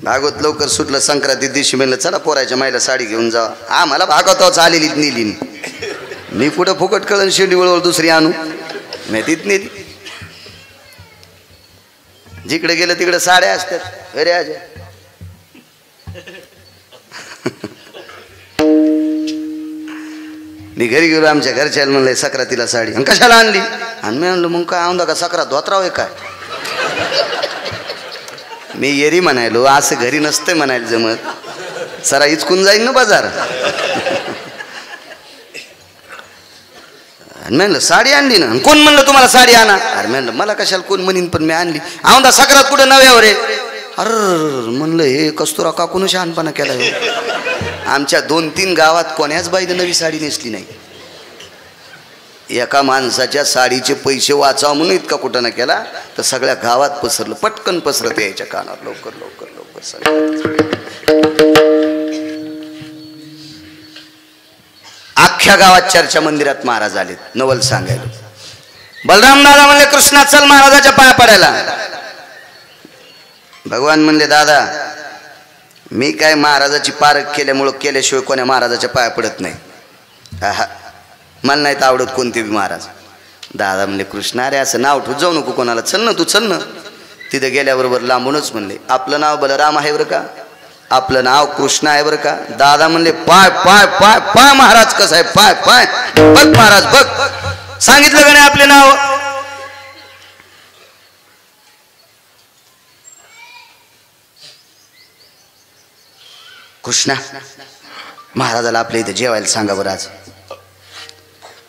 भागवत लवकर सुटलं संक्रांती दिवशी म्हणलं चला पोराच्या माईला साडी घेऊन जावा आम्हाला भागवताच आलेली नेली मी कुठं फुकट कळण शेंडी वळवळ दुसरी आणू मी तीच नेली जिकडे गेलं तिकडे साड्या असतात अरे आज मी घरी गेलो आमच्या घरच्याला म्हणलं सक्रातीला साडी आणि कशाला आणली आणि मी म्हणलं मग काय औंदा का सक्रात धोत्राव आहे काय मी येरी म्हणायलो असं घरी नसतं म्हणायला जमत सरा इचकून जाईल ना बाजार म्हणलं साडी आणली ना कोण म्हणलं तुम्हाला साडी आणा अरे म्हणलं मला कशाला कोण म्हणीन पण मी आणली औंदा सक्रात कुठं नव्यावर रे अरे म्हणलं हे कस्तुरा काकून शहाणपणा केला आमच्या 2-3 गावात कोण्याच बाईने नवी साडी नेसली नाही एका माणसाच्या साडीचे पैसे वाचावा म्हणून इतका कुठं ना केला तर सगळ्या गावात पसरलं पटकन पसरत यायच्या कानावर लवकर सगळं अख्ख्या गावात चर्चा मंदिरात महाराज आलेत नवल सांगायला बलराम दादा म्हणले कृष्णा चल महाराजाच्या पाया पडायला भगवान म्हणले दादा मी काय महाराजाची पारख केल्याशिवाय कोण्या महाराजाच्या पाया पडत नाही मला नाहीत आवडत कोणते बी महाराज दादा म्हणले कृष्णा अरे असं नाव ठेवू जाऊ नको कोणाला चल ना तिथे गेल्याबरोबर लांबूनच म्हणले आपलं नाव बलराम आहे बरं का आपलं नाव कृष्ण आहे बरं का दादा म्हणले पाय पाय पाय पाय महाराज कसं आहे पाय पाय बघ महाराज बघ सांगितलं का नाही आपले नाव कृष्णा महाराजाला आपल्या इथे जेवायला सांगा बरं आज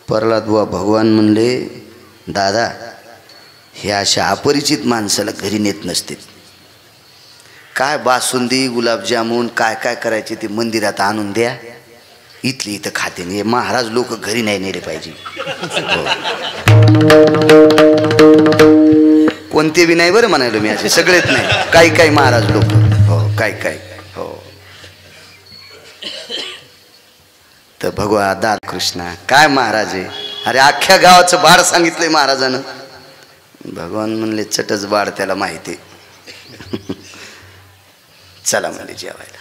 प्रल्हाद बुवा भगवान म्हणले दादा हे अशा अपरिचित माणसाला घरी नेत नसते काय बासुंदी गुलाबजामुन काय काय करायचे ते मंदिरात आणून द्या इथली इथं खाते हे महाराज लोक घरी नाही नेले पाहिजे कोणते बी नाही बरं म्हणायलो मी असे सगळेच नाही काही महाराज लोक हो काय हो तर भगवा दाद कृष्णा काय महाराज आहे अरे अख्ख्या गावाचं बाळ सांगितलंय महाराजानं भगवान म्हणले चटच बाळ त्याला माहिती चला म्हणले जेवायला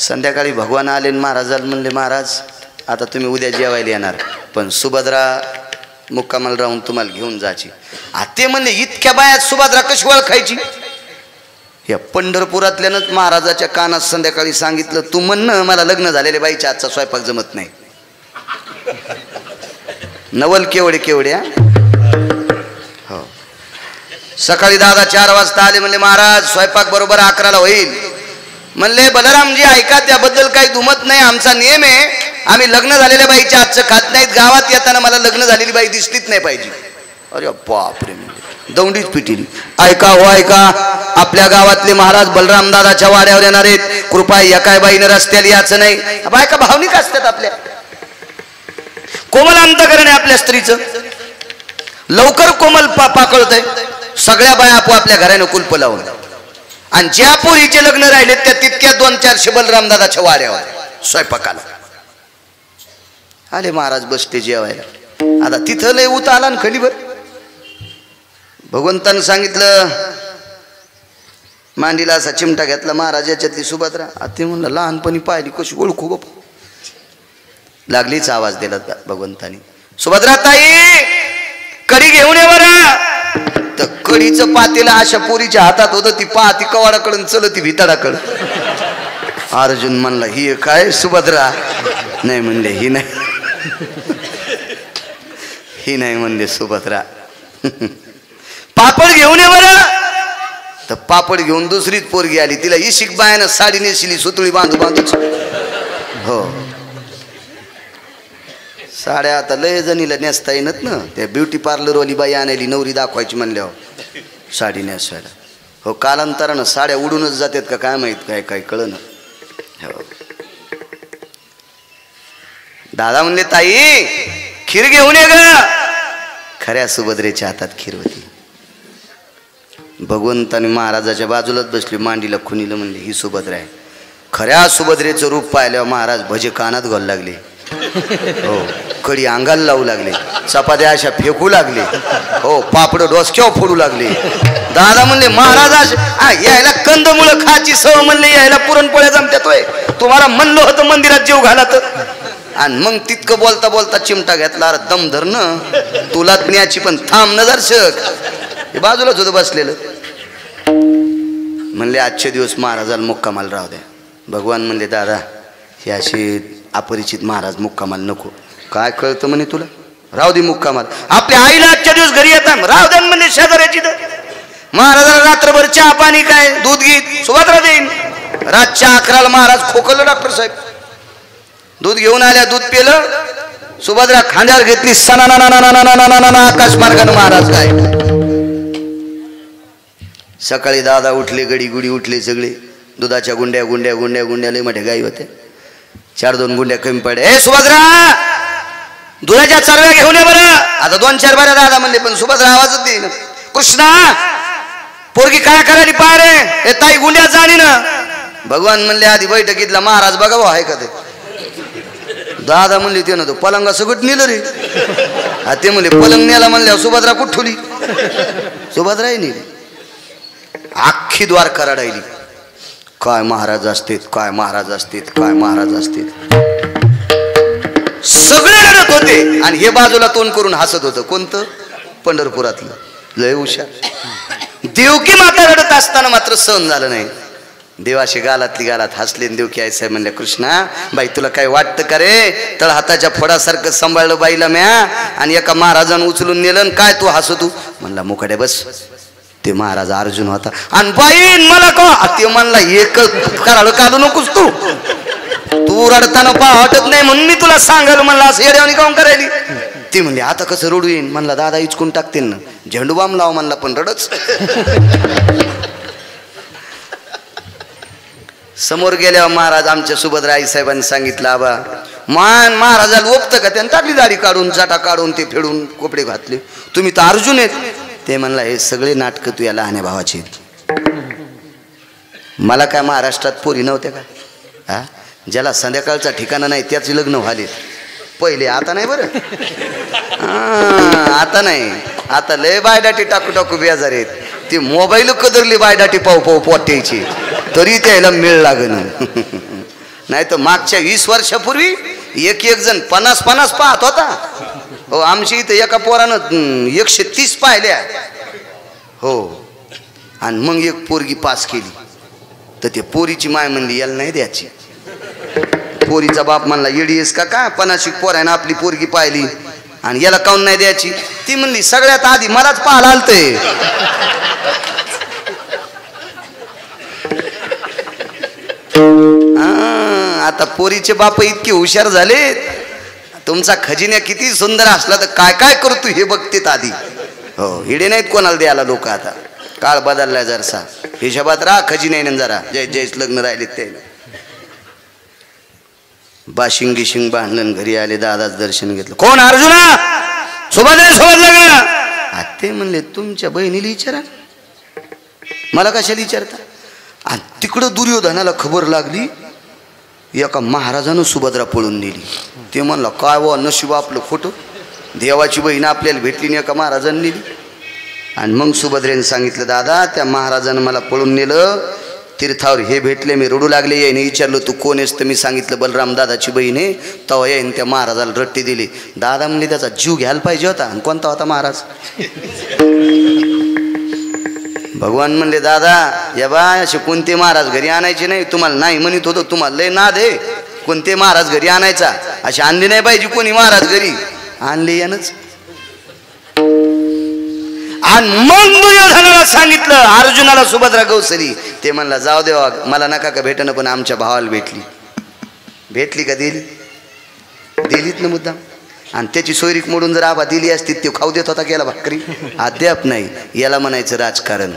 संध्याकाळी भगवान आले महाराजाला म्हणले महाराज आता तुम्ही उद्या जेवायला येणार पण सुभद्रा मुक्कामाला राहून तुम्हाला घेऊन जायची ते म्हणले इतक्या बायात सुभद्रा कशी ओळखायची या पंढरपुरातल्यानंच महाराजाच्या कानात संध्याकाळी सांगितलं तू म्हणणं मला लग्न झालेल्या बाईच्या आजचा स्वयंपाक जमत नाही नवल केवढ्या हो सकाळी दादा 4 वाजता आले म्हणले महाराज स्वयंपाक बरोबर 11ला होईल म्हणले बलरामजी ऐका त्याबद्दल काही दुमत नाही आमचा नियम आहे आम्ही लग्न झालेल्या बाईच्या आजचं खात नाहीत गावात येताना मला लग्न झालेली बाई दिसलीच नाही पाहिजे अरे बापरे दौंडीच पिटील ऐका हो ऐका आपल्या गावातले महाराज बलराम दादाच्या वाड्यावर येणार आहेत कृपा एकाय बाईने रस्त्याला यायचं नाही बायका भावनिक असतात आपल्या कोमल अंतकरण आहे आपल्या स्त्रीचं लवकर कोमल पाकळतंय सगळ्या बाया आपोआपल्या घराने कुलप लावून आणि ज्या पोरीचे लग्न राहिले त्या तितक्या 200-400 बलराम दादाच्या वाड्यावर स्वयंपाकाला आले महाराज बसते जेवायला आता तिथं लय उत आला ना खडीभर भगवंतानं सांगितलं मांडीला असा चिमटा घेतला महाराज याच्यातली सुभद्रा ते म्हणलं लहानपणी पाहिली कशी ओळखू बाप लागलीच आवाज दिला भगवंतानी सुभद्रा ताई कडी घेऊन ये बरं तर कडीचं पातेला अशा पोरीच्या हातात होतं ती ती कवाडाकडून चलती भिताडाकडं अर्जुन म्हणला ही काय सुभद्रा नाही म्हणले ही नाही म्हणले सुभद्रा पापड घेऊन ये बरं तर पापड घेऊन दुसरीच पोरगी आली तिला इशिक बायानं साडी नेसली सुतळी बांधूच हो साड्या आता लय जणीला नेसता येणार ना, त्या ब्युटी पार्लरवाली बाई आणायली नवरी दाखवायची म्हणल्यावर साडी नेसवायला. हो कालांतरानं साड्या उडूनच जातात का काय माहीत, काय काय कळलं. हो दादा म्हणले ताई खीर घेऊन ये ग. खऱ्या सुभद्रेच्या हातात खीर होती. भगवंताने महाराजाच्या बाजूलाच बसली, मांडीला खुनीला म्हणले ही सुभद्रा आहे. खऱ्या सुभद्रेचं रूप पाहिल्यावर महाराज भजे कानात घालू लागले. हो कडी अंगाला लावू लागले, चपात्या अशा फेकू लागले. हो पापड डोसक्यावर फोडू लागले. दादा म्हणले महाराज यायला कंदमुळं खाची सव म्हणले, यायला पुरणपोळ्या जमत्यातोय. तुम्हाला म्हणलं होतं मंदिरात जीव घाला तर. आणि मग तितकं बोलता बोलता चिमटा घेतला. अरे दम धर न तुला न्याची, पण थांब न दर्शक. हे बाजूलाच होतं बसलेलं. म्हणले आजचे दिवस महाराजाला मुक्कामाला राहू द्या. भगवान म्हणले दादा हे असे अपरिचित महाराज मुक्कामाला नको. काय कळतं म्हणे तुला, राहू दे मुक्कामाला. आपल्या आईला आजच्या दिवस घरी येतात राहू द्या म्हणजे शेजाऱ्याची. महाराजाला रात्रभर चहा पाणी काय दूध गीत सुभद्रा देईन. रातच्या 11ला महाराज खोकलं. डॉक्टर साहेब दूध घेऊन आल्या, दूध पेलं. सुभद्रा खांद्यावर घेतली, सना आकाश मार्गाने महाराज काय. सकाळी दादा उठले, गडी गुडी उठले सगळे. दुधाच्या गुंड्या गुंड्या गुंड्या गुंड्या लय मोठ्या गाई होत्या. 4-2 गुंड्या कमी पडे. ए सुभद्रा दुधाच्या चरव्या घेऊन ये बरं. आता 2-4 बाऱ्या दादा म्हणले, पण सुभद्रा आवाजच देईन. कृष्णा पोरगी काय करायली पाय रे, हे ताई गुंड्या जाणी ना. भगवान म्हणले आधी बैठकीतला महाराज बघा भाऊ आहे का ते. दादा म्हणले ते ना तो पलंगा सगट नेलं रे. ते म्हणले पलंग नेला म्हणल्या सुभद्रा कुठ ठेवली. सुभद्राही नेली. अख्खी द्वारका रडायली. काय महाराज असते, काय महाराज असते, काय महाराज असते. सगळे रडत होते आणि हे बाजूला तोंड करून हसत होतं. कोणतं? पंढरपुरातलं. लय हुशार. देवकी माता रडत असताना मात्र सहन झालं नाही. देवाशी गालातली गालात हसले. देवकी आई साहेब म्हणल्या कृष्णा बाई तुला काय वाटतं का रे, तळ हाताच्या फोडासारखं सांभाळलं बाईला म्या आणि एका महाराजानं उचलून नेलं. काय तू हसतो. म्हणला मुकाडे बस. ते महाराज अर्जुन होता आणि बाई मला का ते म्हणला एक कराळ काढू नकोस तू. तू रडताना पा वाटत नाही म्हणून मी तुला सांगाल म्हणला. असं येड्यावानी काऊन करायली. ती म्हणली आता कसं रडू येईन. म्हणला दादा इचकून टाकतील ना, झेंडू बाम लाव म्हणला, पण रडच. समोर गेल्यावर महाराज आमच्या सुभद्रा आई साहेबांनी सांगितलं आबा महाराजाला ओपतं का. त्यानं टाकली दाढी काढून, जाटा काढून, ते फेडून कपडे घातले. तुम्ही तर अर्जुन आहेत. ते म्हणला हे सगळे नाटकं तू या लहान्या भावाची. मला काय महाराष्ट्रात पोरी नव्हत्या का. हा ज्याला संध्याकाळचा ठिकाणा नाही त्याचे लग्न व्हाले पहिले. आता नाही बरं. आता नाही. आता लय बायडाटी टाकू टाकू बेजार आहेत. ती मोबाईल कदरली बायडाटी पाहू पाहू पोट्याची तरी त्याला मेळ लागन. नाही तर मागच्या 20 वर्षापूर्वी एक जण 50-50 पाहत होता. हो आमच्या इथं एका पोरानं 130 पाहिल्या. हो आणि मग एक पोरगी पास केली तर ते पोरीची माय म्हणली याला नाही द्यायची. पोरीचा बाप म्हणला येडीस का काय 50 पोरानं आपली पोरगी पाहिली आणि याला काऊन नाही द्यायची. ती म्हणली सगळ्यात आधी मलाच पाहायला आलतंय. आता पोरीचे बाप इतके हुशार झालेत. तुमचा खजिना किती सुंदर असला तर काय काय करतो हे बघतेत आधी. हो हिडे नाहीत कोणाला द्यायला लोक. आता काळ बदललाय जरसा. हिशोबात राहा खजिन्याने जरा. जय जयच लग्न राहिलेत ते. बाशिंग गिशिंग बांधलं घरी आले. दादाच दर्शन घेतलं. कोण अर्जुना सुभद्रा सोबत लग्न. ते म्हणले तुमच्या बहिणीला विचारा. मला कशाला विचारता. आणि तिकडं दुर्योधनाला खबर लागली एका महाराजानं सुभद्रा पळून नेली. ते म्हणलं काय व नशीब आपलं खोटं. देवाची बहीण आपल्याला भेटली नाही एका महाराजांनी नेली. आणि मग सुभद्रेने सांगितलं दादा त्या महाराजानं मला पळून नेलं. तीर्थावर हे भेटले. मी रडू लागले. याने विचारलं तू कोण आहेस तर मी सांगितलं बलराम दादाची बहीण आहे. तेव्हा याने त्या महाराजाला रट्टी दिली. दादा म्हणले त्याचा जीव घ्यायला पाहिजे होता. आणि कोणता होता महाराज. भगवान म्हणले दादा या बा असे कोणते महाराज घरी आणायचे नाही. तुम्हाला नाही म्हणत होतो. तुम्हाला लय नाद आहे. कोणते महाराज घरी आणायचा. असे आणले नाही पाहिजे कोणी महाराज घरी. आणले यानंच. आणि मग दुर्योधनाला सांगितलं अर्जुनाला सुभद्रा गौसरी. ते म्हणला जाऊ देवा मला नका का भेटणं पण आमच्या भावाला भेटली. भेटली का दिली. दिलीत ना मुद्दाम. आणि त्याची सोयरीक मोडून जर आबा दिली असती ते खाऊ देत होता गेला भाकरी अद्याप नाही. याला म्हणायचं राजकारण.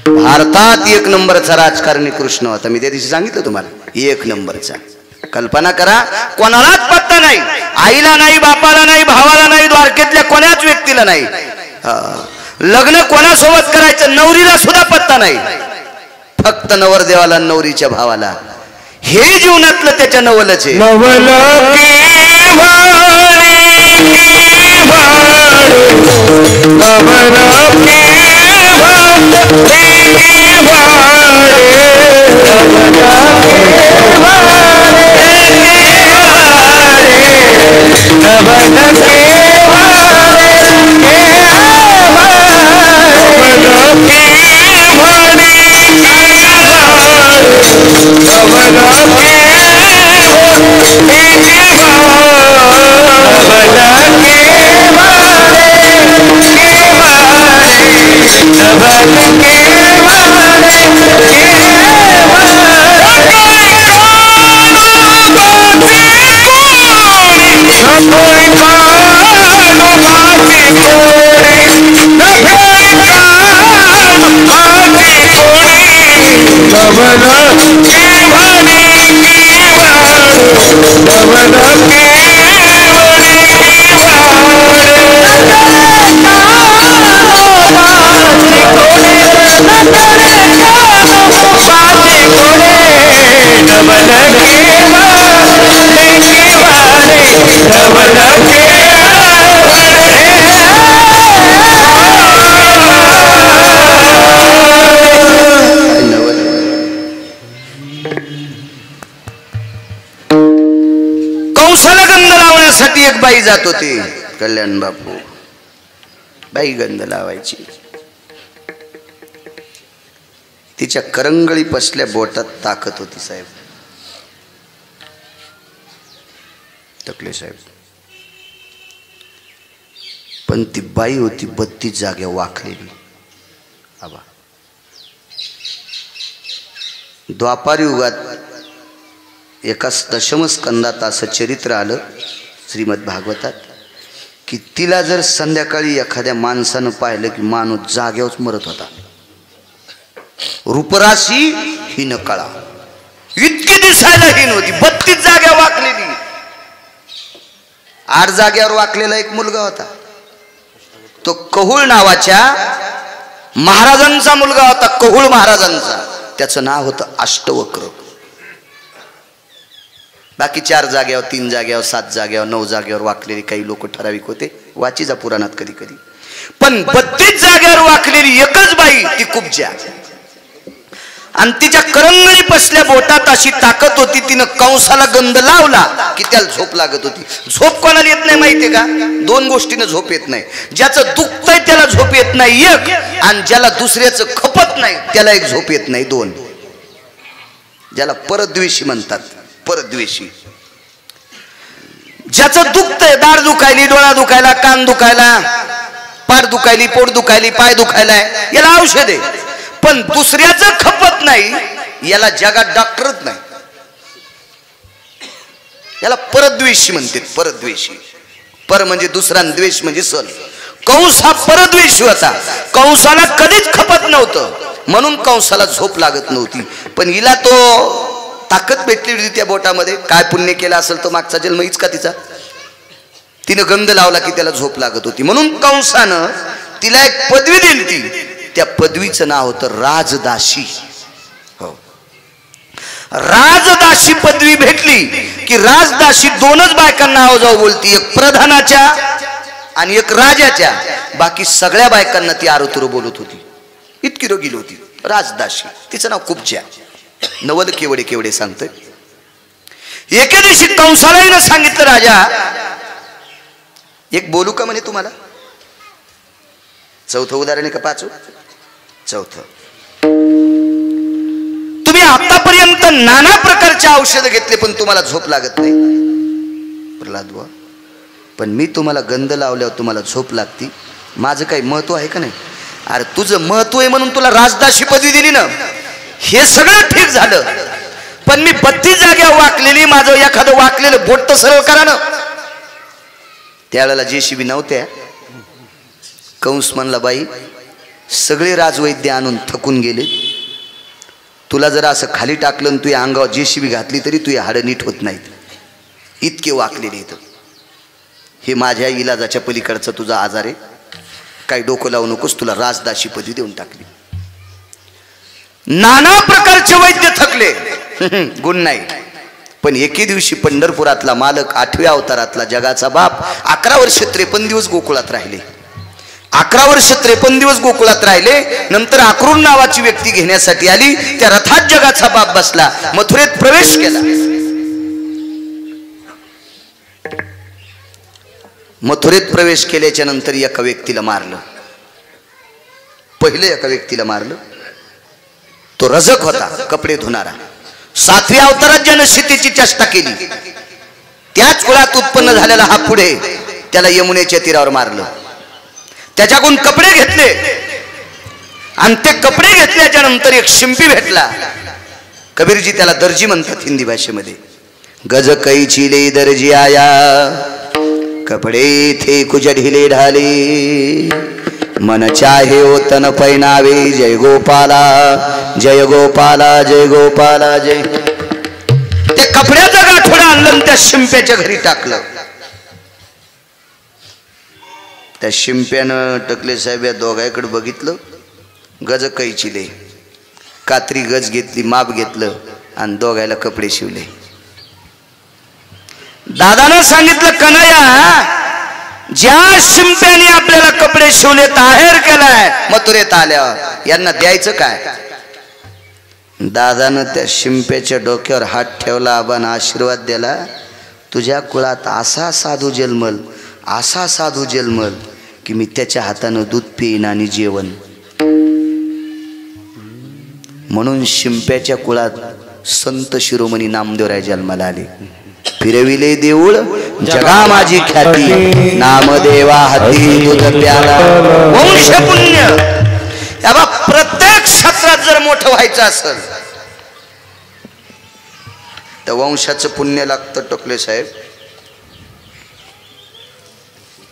भारतात एक नंबरचा राजकारणी कृष्ण होता. मी त्या दिवशी सांगितलं तुम्हाला, एक नंबरचा. कल्पना करा, कोणालाच पत्ता नाही, आईला नाही, बापाला नाही, भावाला नाही, द्वारकेतल्या कोणाच व्यक्तीला नाही. लग्न कोणासोबत करायचं नवरीला सुद्धा पत्ता नाही, फक्त नवरदेवाला नवरीच्या भावाला. हे जीवनातलं त्याच्या नवलच आहे. कंसाला गंध लावण्यासाठी एक बाई जात होती. कल्याण बापू बाई गंध लावायची. तिच्या करंगळी पसल्या बोटात ताकद होती साहेब. टकले साहेब, पण ती बाई होती 32 जाग्या वाकलेली. आबा द्वापार युगात एका दशम स्कंदात असं चरित्र आलं श्रीमद भागवतात की तिला जर संध्याकाळी एखाद्या माणसानं पाहिलं की माणूस जाग्यावरच मरत होता. रूपराशी हीन कळा, इतकी दिसायला हीन होती. 32 जाग्या वाकलेली. 8 जाग्यावर वाकलेला एक मुलगा होता. तो कहुळ नावाच्या महाराजांचा मुलगा होता. कहुळ महाराजांचा. त्याचं नाव होतं अष्टवक्र. बाकी 4 जाग्यावर, 3 जाग्यावर, 7 जाग्यावर, 9 जाग्यावर वाकलेले काही लोक ठराविक होते. वाचीचा पुराणात कधी कधी. पण 32 जाग्यावर वाकलेली एकच बाई ती कुब्जा. आणि तिच्या करंगळी पसल्या बोटात अशी ताकद होती. तिनं कंसाला गंध लावला की त्याला झोप लागत होती. झोप कोणाला येत नाही माहितीये का? 2 गोष्टीनं झोप येत नाही. ज्याचं दुखतंय त्याला झोप येत नाही एक, आणि ज्याला दुसऱ्याचं खपत नाही त्याला एक झोप येत नाही 2. ज्याला परद्वेषी म्हणतात. परद्वेषी. ज्याचं दुखतंय, दाढ दुखायली, डोळा दुखायला, कान दुखायला, पाठ दुखायली, पोट दुखायली, पाय दुखायलाय, याला औषध आहे. पण दुसऱ्याचं खपत नाही याला जगात डॉक्टरच नाही. याला परद्वेषी म्हणतात. परद्वेषी. पर म्हणजे दुसरा, द्वेष म्हणजे सल. कंस हा परद्वेषी होता. कंसाला कधीच खपत नव्हतं, म्हणून कंसाला झोप लागत नव्हती. पण हिला तो ताकद भेटली होती त्या बोटामध्ये. काय पुण्य केलं असेल तो मागचा जन्म हीच का तिचा. तिनं गंध लावला की त्याला झोप लागत होती. म्हणून कंसानं तिला एक पदवी दिली ती. त्या पदवीचं नाव होतं राजदाशी. हो, राजदाशी पदवी भेटली की राजदाशी 2च बायकांना आवाजाव बोलती. एक प्रधानाच्या आणि एक राजाच्या. बाकी सगळ्या बायकांना ती आरोतुरो बोलत होती. इतकी रोगील होती राजदाशी. तिचं नाव कुब्जा. नवल केवढे केवढे सांगतोय. एके दिवशी कंसालाही सांगितलं, राजा एक बोलू का म्हणे तुम्हाला. 4थं उदाहरण आहे का 5? 4थं. तुम्ही आतापर्यंत नाना प्रकारचे औषध घेतले पण तुम्हाला झोप लागत नाही. प्रल्हाद बुवा, पण मी तुम्हाला गंध लावल्यावर तुम्हाला झोप लागती. माझं काही महत्व आहे का नाही? अरे तुझं महत्व आहे म्हणून तुला राजदाशी पदवी दिली ना. हे सगळं ठीक झालं, पण मी 32 जाग्यावर वाकलेली. माझं एखादं वाकलेलं बोट तर सरळ करा ना. त्यावेळेला जेसीबी नव्हत्या. कंस म्हणला बाई सगळे राजवैद्य आणून थकून गेले, तुला जर असं खाली टाकलं आणि तुझ्या अंगावर जेसीबी घातली तरी तुझे हाडं नीट होत नाहीत, इतके वाकलेले आहेत. हे माझ्या इलाजाच्या पलीकडचा तुझा आजार आहे, काही डोकं लावू नकोस, तुला राजदाशी पदवी देऊन टाकली. नाना प्रकारचे वैद्य थकले, गुण नाही. पण एके दिवशी पंढरपुरातला मालक, 8व्या अवतारातला जगाचा बाप 11 वर्ष 53 दिवस गोकुळात राहिले. 11 वर्ष 53 दिवस गोकुळात राहिले. नंतर आक्रूर नावाची व्यक्ती घेण्यासाठी आली. त्या रथात जगाचा बाप बसला, मथुरेत प्रवेश केला. मथुरेत प्रवेश केल्याच्या नंतर एका व्यक्तीला मारलं. पहिले एका व्यक्तीला मारलं, तो रजक होता, कपडे धुणारा. 7व्या अवतारात ज्यानं सीतेची चेष्टा केली, त्याच कुळात उत्पन्न झालेला हा पुढे त्याला यमुनेच्या तीरावर मारलं. त्याच्याकडून कपडे घेतले आणि ते कपडे घेतल्याच्या नंतर एक शिंपी भेटला. कबीरजी त्याला दर्जी म्हणतात हिंदी भाषेमध्ये. गज कैची ले दर्जी आया, कपडे थे कुछ ढिले ढाले, मन चाहे ओ तन पैनावे, जय गोपाला जय गोपाला जय गोपाला जय. ते कपड्याचं गाठोडं आणलं त्या शिंप्याच्या घरी टाकलं. त्या शिंप्यानं टकले साहेब या दोघांकडे बघितलं. गज कैचिले, कात्री गज घेतली, माप घेतलं आणि दोघायला कपडे शिवले. दादानं सांगितलं कन्हैया, ज्या शिंप्याने आपल्याला कपडे शिवले ताहेर केलाय मथुरेत आल्यावर, यांना द्यायचं काय? दादानं त्या शिंप्याच्या डोक्यावर हात ठेवला, आबानं आशीर्वाद दिला. तुझ्या कुळात असा साधू जन्मल, असा साधू जन्मल की मी त्याच्या हातानं दूध पिईन आणि जेवण. म्हणून शिंप्याच्या कुळात संत शिरोमणी नामदेवराय जन्माला आले. फिरविले देऊळ जगा माझी ख्याती, नामदेवा हाती दूध प्याला. वंश पुण्य, या प्रत्येक क्षेत्रात जर मोठं व्हायचं असेल तर वंशाचं पुण्य लागतं. टोकले साहेब,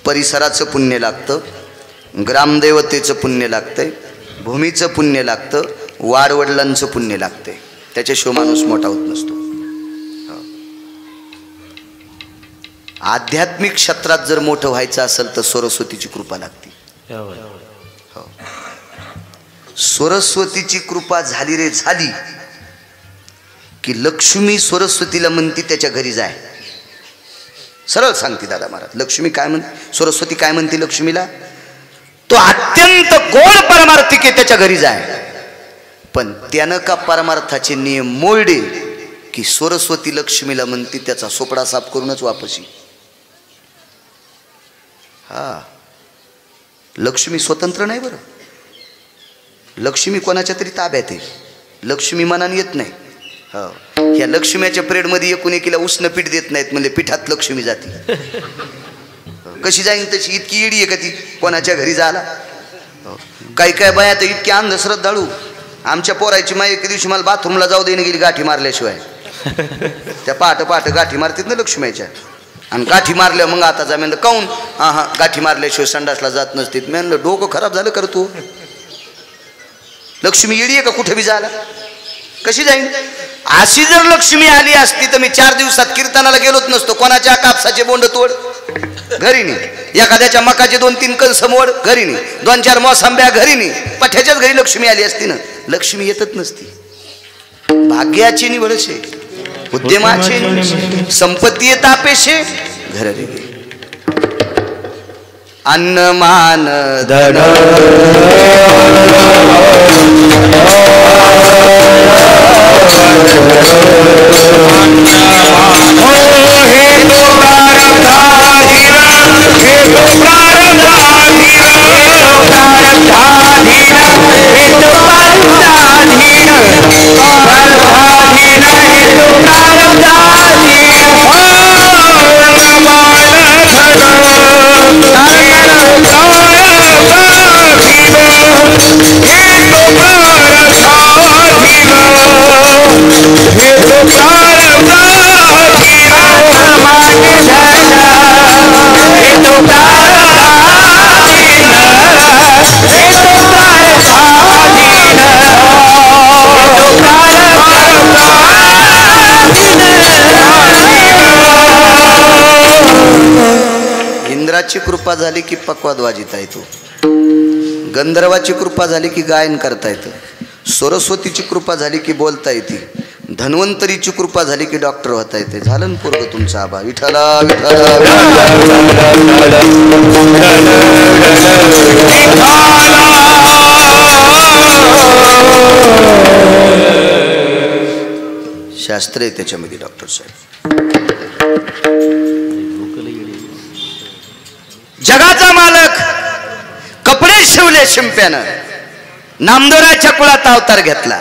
परिसराचं पुण्य लागतं, ग्रामदेवतेचं पुण्य लागतंय, भूमीचं पुण्य लागतं, वाडवडिलांचं पुण्य लागतंय. त्याच्याशिवाय माणूस मोठा होत नसतो. आध्यात्मिक क्षेत्रात जर मोठं व्हायचं असेल तर सरस्वतीची कृपा लागते. सरस्वतीची कृपा झाली रे झाली की लक्ष्मी सरस्वतीला म्हणती त्याच्या घरी जाय. सरळ सांगते दादा महाराज. लक्ष्मी काय म्हणते, सरस्वती काय म्हणते लक्ष्मीला? तो अत्यंत गोड परमार्थिक आहे, त्याच्या घरी जाय. पण त्यानं का परमार्थाचे नियम मोडले की सरस्वती लक्ष्मीला म्हणते त्याचा सोपडा साफ करूनच वापसी. हा, लक्ष्मी स्वतंत्र नाही बरं. लक्ष्मी कोणाच्या तरी ताब्यात आहे. लक्ष्मी मनाने येत नाही. हो, ह्या लक्ष्मीच्या पिरियडमध्ये एकूण एकीला उष्ण पीठ देत नाहीत, म्हणजे पिठात लक्ष्मी जाते. कशी जाईन तशी, इतकी येडी आहे का ती कोणाच्या घरी जायला? काही काय बाया तर इतकी अंधश्रद्धाळू. आमच्या पोरायची माई एके दिवशी मला बाथरूमला जाऊ देणे गेली गाठी मारल्याशिवाय. त्या पहाट गाठी मारतात ना लक्ष्मीच्या, आणि गाठी मारल्या मग आता जा म्हणलं काऊन? हा गाठी मारल्याशिवाय संडासला जात नसते. मी म्हणलं डोकं खराब झालं कर तू. लक्ष्मी येडी आहे का कुठे बी जायला? कशी जाईन? अशी जर लक्ष्मी आली असती तर मी 4 दिवसात कीर्तनाला गेलोच नसतो. कोणाच्या कापसाचे बोंड तोड घरी नाही, एखाद्याच्या मकाचे 2-3 कणस मोड घरी नाही, 2-4 मोसंब्या घरी नाही. पठ्याच्याच घरी लक्ष्मी आली असती ना. लक्ष्मी येतच नसती. भाग्याची निवडशे, उद्यमाचे, संपत्ती तापेशे, घर रे अन्न मान धन हे तो देवाची कृपा झाली की पक्वाद वाजिता येतो, गंधर्वाची कृपा झाली की गायन करता येतं, सरस्वतीची कृपा झाली की बोलता येते, धन्वंतरीची कृपा झाली की डॉक्टर होता येते. झालं पोरग तुमचा आबा. विठ्ठला विठ्ठला शास्त्र आहे त्याच्यामध्ये डॉक्टर साहेब. जगाचा मालक कपडे शिवले शिंप्यानं, नामदेवाच्या कुळात अवतार घेतला.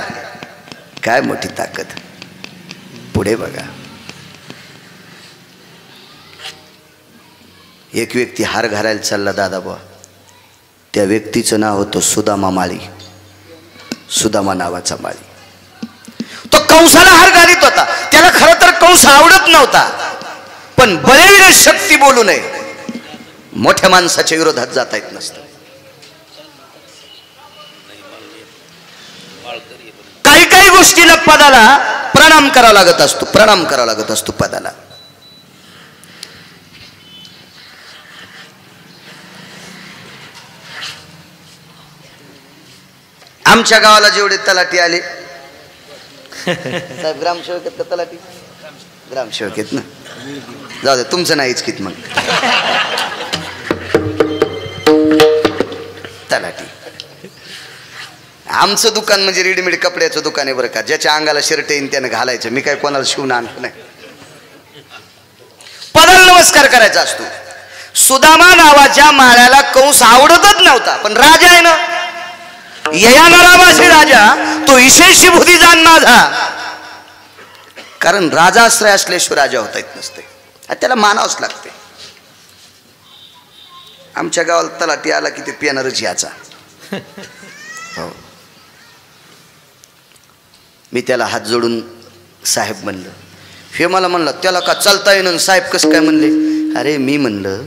काय मोठी ताकद. पुढे बघा, एक व्यक्ती हार घालायला चालला दादाबा. त्या व्यक्तीचं नाव होतं सुदामा माळी. सुदामा नावाचा माळी. तो कंसाला हार घालीत होता. त्याला खरं तर कंस आवडत नव्हता, पण बळीवीर शक्ती बोलू नये, मोठ्या माणसाच्या विरोधात जाता येत नसतं. काही काही गोष्टीला पदाला प्रणाम करावा लागत असतो, प्रणाम करावा लागत असतो पदाला. आमच्या गावाला जेवढे तलाठी आले, साहेब ग्रामसेवक आहेत का तलाठी? ग्रामसेवक आहेत ना, जाऊ दे तुमचं नाहीच कित. मग तलाठी. आमचं दुकान म्हणजे रेडीमेड कपड्याचं दुकान आहे बरं का. ज्याच्या अंगाला शर्ट येईन त्यानं घालायचं. मी काय कोणाला शिवून आणतो नाही. पदाला नमस्कार करायचा असतो. सुदामा नावाच्या माळ्याला कंस आवडतच नव्हता, पण राजा आहे ना, यया नरावासी राजा, तो ईशेशी बुद्धी जाण माझा. कारण राजाश्रय असल्याशिवाय राजा होता येत नसते, त्याला मानावंच लागते. आमच्या गावाला तलाठी आला की ते पिणारच याचा. हो, मी त्याला हात जोडून साहेब म्हणलं. हे मला म्हणलं त्याला का चालता येईन, साहेब कसं काय म्हणले? अरे मी म्हणलं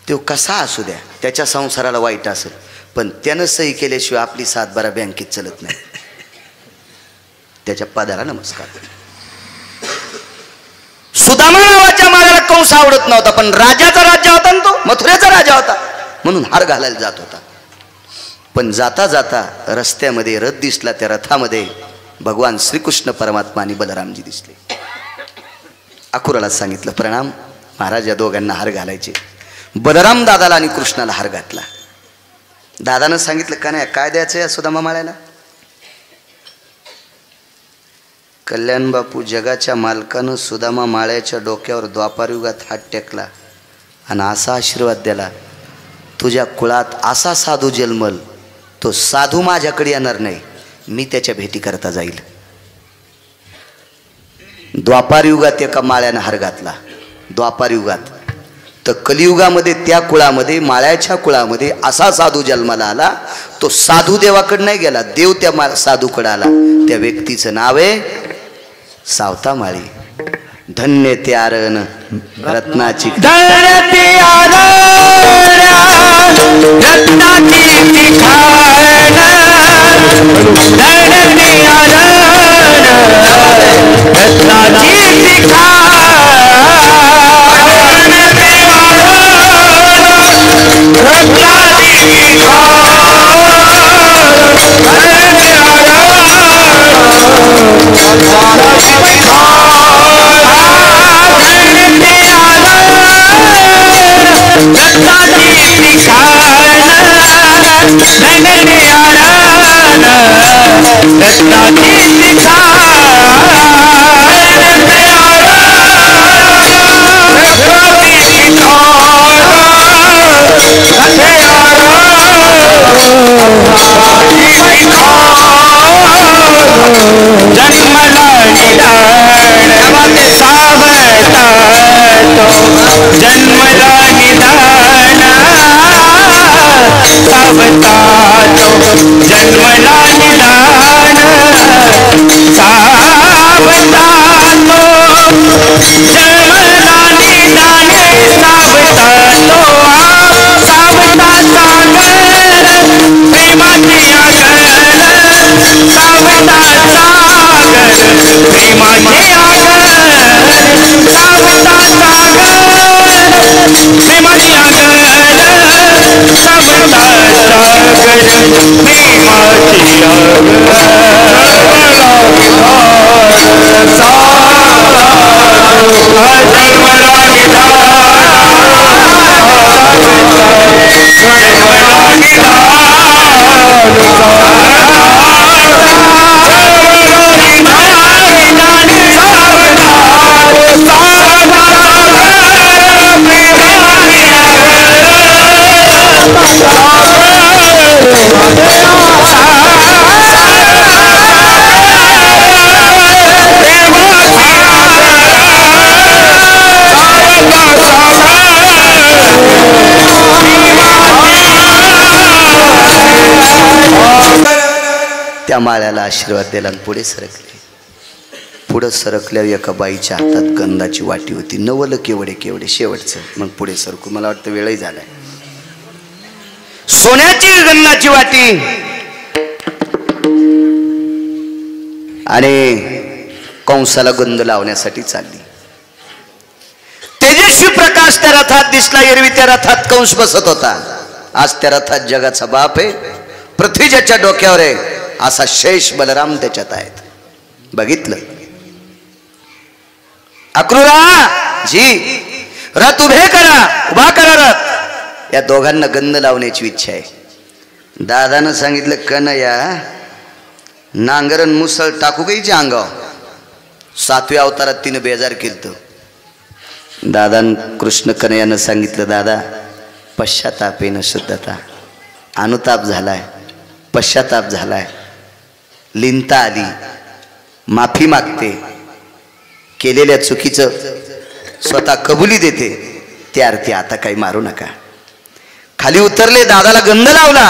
तो कसा असू द्या, त्याच्या संसाराला वाईट असेल, पण त्यानं सही केल्याशिवाय आपली 7-12 बँकेत चलत नाही. त्याच्या पदाला नमस्कार. सुदामा नावाच्या माळ्याला कंस आवडत नव्हता, पण राजाचा राजा होता ना, तो मथुरेचा राजा होता, म्हणून हार घालायला जात होता. पण जाता जाता रस्त्यामध्ये रथ दिसला. त्या रथामध्ये भगवान श्रीकृष्ण परमात्मा आणि बलरामजी दिसले. अकुराला सांगितलं प्रणाम महाराज, या दोघांना हार घालायचे. बलराम दादाला आणि कृष्णाला हार घातला. दादानं सांगितलं का नाही काय द्यायचं या सुदामा माळ्याला? कल्याण बापू जगाच्या मालकानं सुदामा माळ्याच्या डोक्यावर द्वापारयुगात हात टेकला आणि असा आशीर्वाद दिला, तुझ्या कुळात असा साधू जन्मल, तो साधू माझ्याकडे येणार नाही, मी त्याच्या भेटी करता जाईल. द्वापारयुगात एका माळ्यानं हार घातला. द्वापारयुगात. तर कलियुगामध्ये त्या कुळामध्ये, माळ्याच्या कुळामध्ये असा साधू जन्माला आला, तो साधू देवाकडे नाही गेला, देव त्या साधूकडे आला. त्या व्यक्तीचं नाव आहे सावता माळी. धन्य त्यारण रत्नाची त्या माळ्याला आशीर्वाद दिला आणि पुढे सरकले. पुढे सरकल्यावर एका बाईच्या हातात गंधाची वाटी होती. नवल केवढे केवढे शेवटचं. मग पुढे सरकू, मला वाटतं वेळही झालाय. सोन्याची गंधाची वाटी आणि कंसाला गंध लावण्यासाठी चालली. तेजस्वी प्रकाश त्या रथात दिसला. एरवी त्या रथात कंस बसत होता. आज त्या रथात जगाचा बाप आहे, पृथ्वीच्या डोक्यावर आहे. असा शेष बलराम त्याच्यात आहेत. बघितलं अक्रूरा जी, रथ उभे करा, उभा करा रथ. या दोघांना गंध लावण्याची इच्छा आहे. दादानं सांगितलं कन्हैया नांगरण मुसळ टाकू गायच्या अंगावर. 7व्या अवतारात तिनं बेजार केलं. दादान कृष्ण कन्हैयानं सांगितलं दादा पश्चाताप येणं शुद्धता, अनुताप झालाय, पश्चाताप झालाय, लिंता आली, माफी मागते, केलेल्या चुकीचं स्वतः कबुली देते, त्या अर्थी आता काही मारू नका. खाली उतरले, दादाला गंध लावला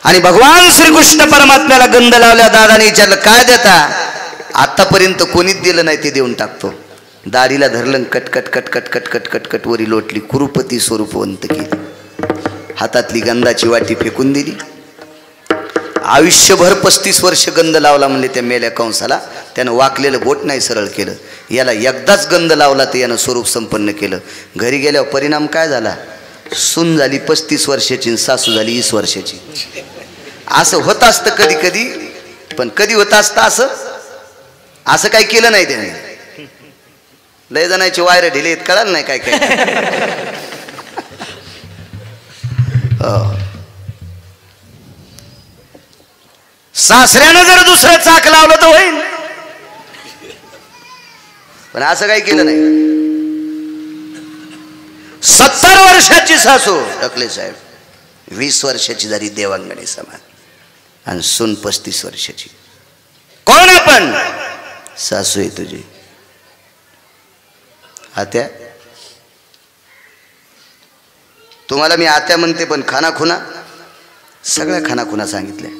आणि भगवान श्रीकृष्ण परमात्म्याला गंध लावल्या. दादाने विचारलं काय देता? आतापर्यंत कोणीच दिलं नाही, ते देऊन टाकतो. दाढीला धरलं, कटकट कटकट कटकट कटकट वरी लोटली, कुरुपती स्वरूपवंत केली. हातातली गंधाची वाटी फेकून दिली. आयुष्यभर 35 वर्ष गंध लावला म्हणले त्या मेल्या कंसाला. त्यानं वाकलेलं बोट नाही सरळ केलं. याला एकदाच गंध लावला तर यानं स्वरूप संपन्न केलं. घरी गेल्यावर परिणाम काय झाला? सून झाली 35 वर्षाची, सासू झाली 20 वर्षाची. असं होत असतं कधी कधी, पण कधी होत असतं असं असं काही केलं नाही त्याने. लय जणांची वायर ढिले कळालं नाही काय काय. सासऱ्यानं जर दुसरं चाक लावलं तर होईल, पण असं काही केलं नाही. 70 वर्षाची सासू टकले साहेब, 20 वर्षाची झाली देवांगणी समान, आणि सून 35 वर्षाची. कोण आपण? सासू आहे तुझी. आत्या, तुम्हाला मी आत्या म्हणते, पण खानाखुना सगळ्या खानाखुना सांगितल्या.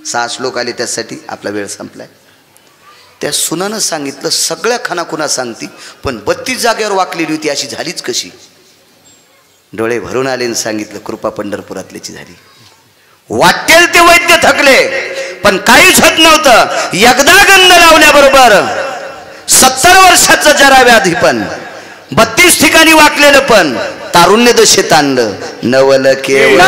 6 श्लोक आले त्यासाठी, आपला वेळ संपलाय. त्या सुनानं सांगितलं सगळ्या खानाखुना सांगती, पण 32 जागेवर वाकलेली होती, अशी झालीच कशी? डोळे भरून आले आणि सांगितलं कृपा पंढरपुरातल्याची झाली. वाटेल ते वैद्य थकले, पण काहीच होत नव्हतं. एकदा गंध लावल्याबरोबर 70 वर्षाचं जरा व्याधी पण, 32 ठिकाणी वाकलेलं पण, तारुण्य दशेत आणलं. नवल केवळ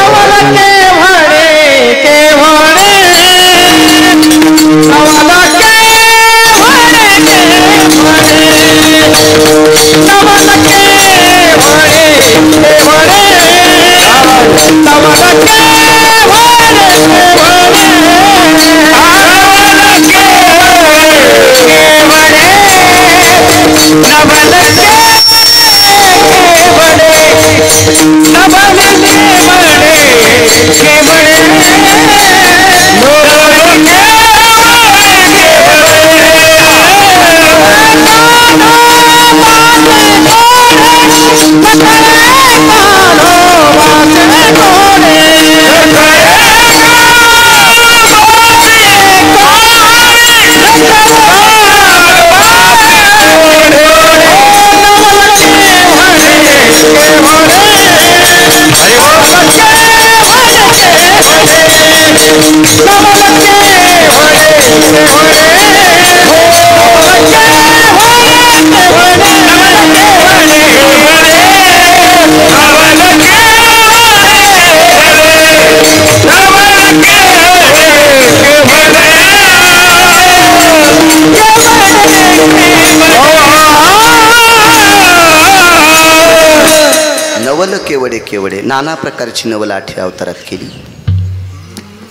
केवढे केवढे नाना प्रकारची नवल 8व्या अवतारात केली.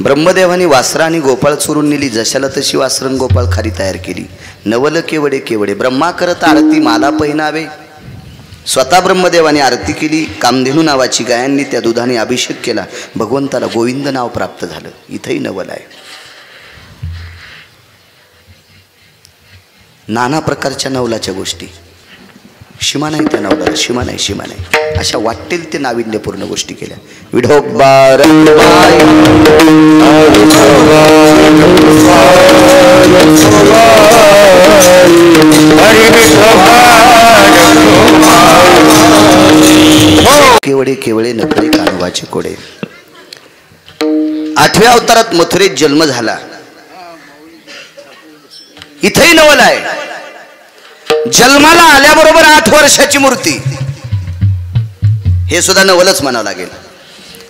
ब्रह्मदेवाने वासरा आणि गोपाळ चोरून नेली, जशाला तशी वासरन गोपाळ खारी तयार केली. नवल केवढे केवढे. ब्रह्मा करत आरती माला पहिनावे. स्वतः ब्रह्मदेवाने आरती केली. कामधेनू नावाची गायांनी त्या दुधाने अभिषेक केला. भगवंताला गोविंद नाव प्राप्त झालं. इथंही नवल आहे. नाना प्रकारच्या नवलाच्या गोष्टी. सीमा नाही त्या नवलाला, सीमा नाही, सीमा नाही. अशा वाटेल ते नाविन्यपूर्ण गोष्टी केल्या. विठोबा केवढे केवढे नकळे कानवाचे कोडे. 8व्या अवतारात मथुरेत जन्म झाला. इथेही नवल आहे. जन्माला आल्याबरोबर 8 वर्षाची मूर्ती. हे सुद्धा नवलच म्हणावं लागेल.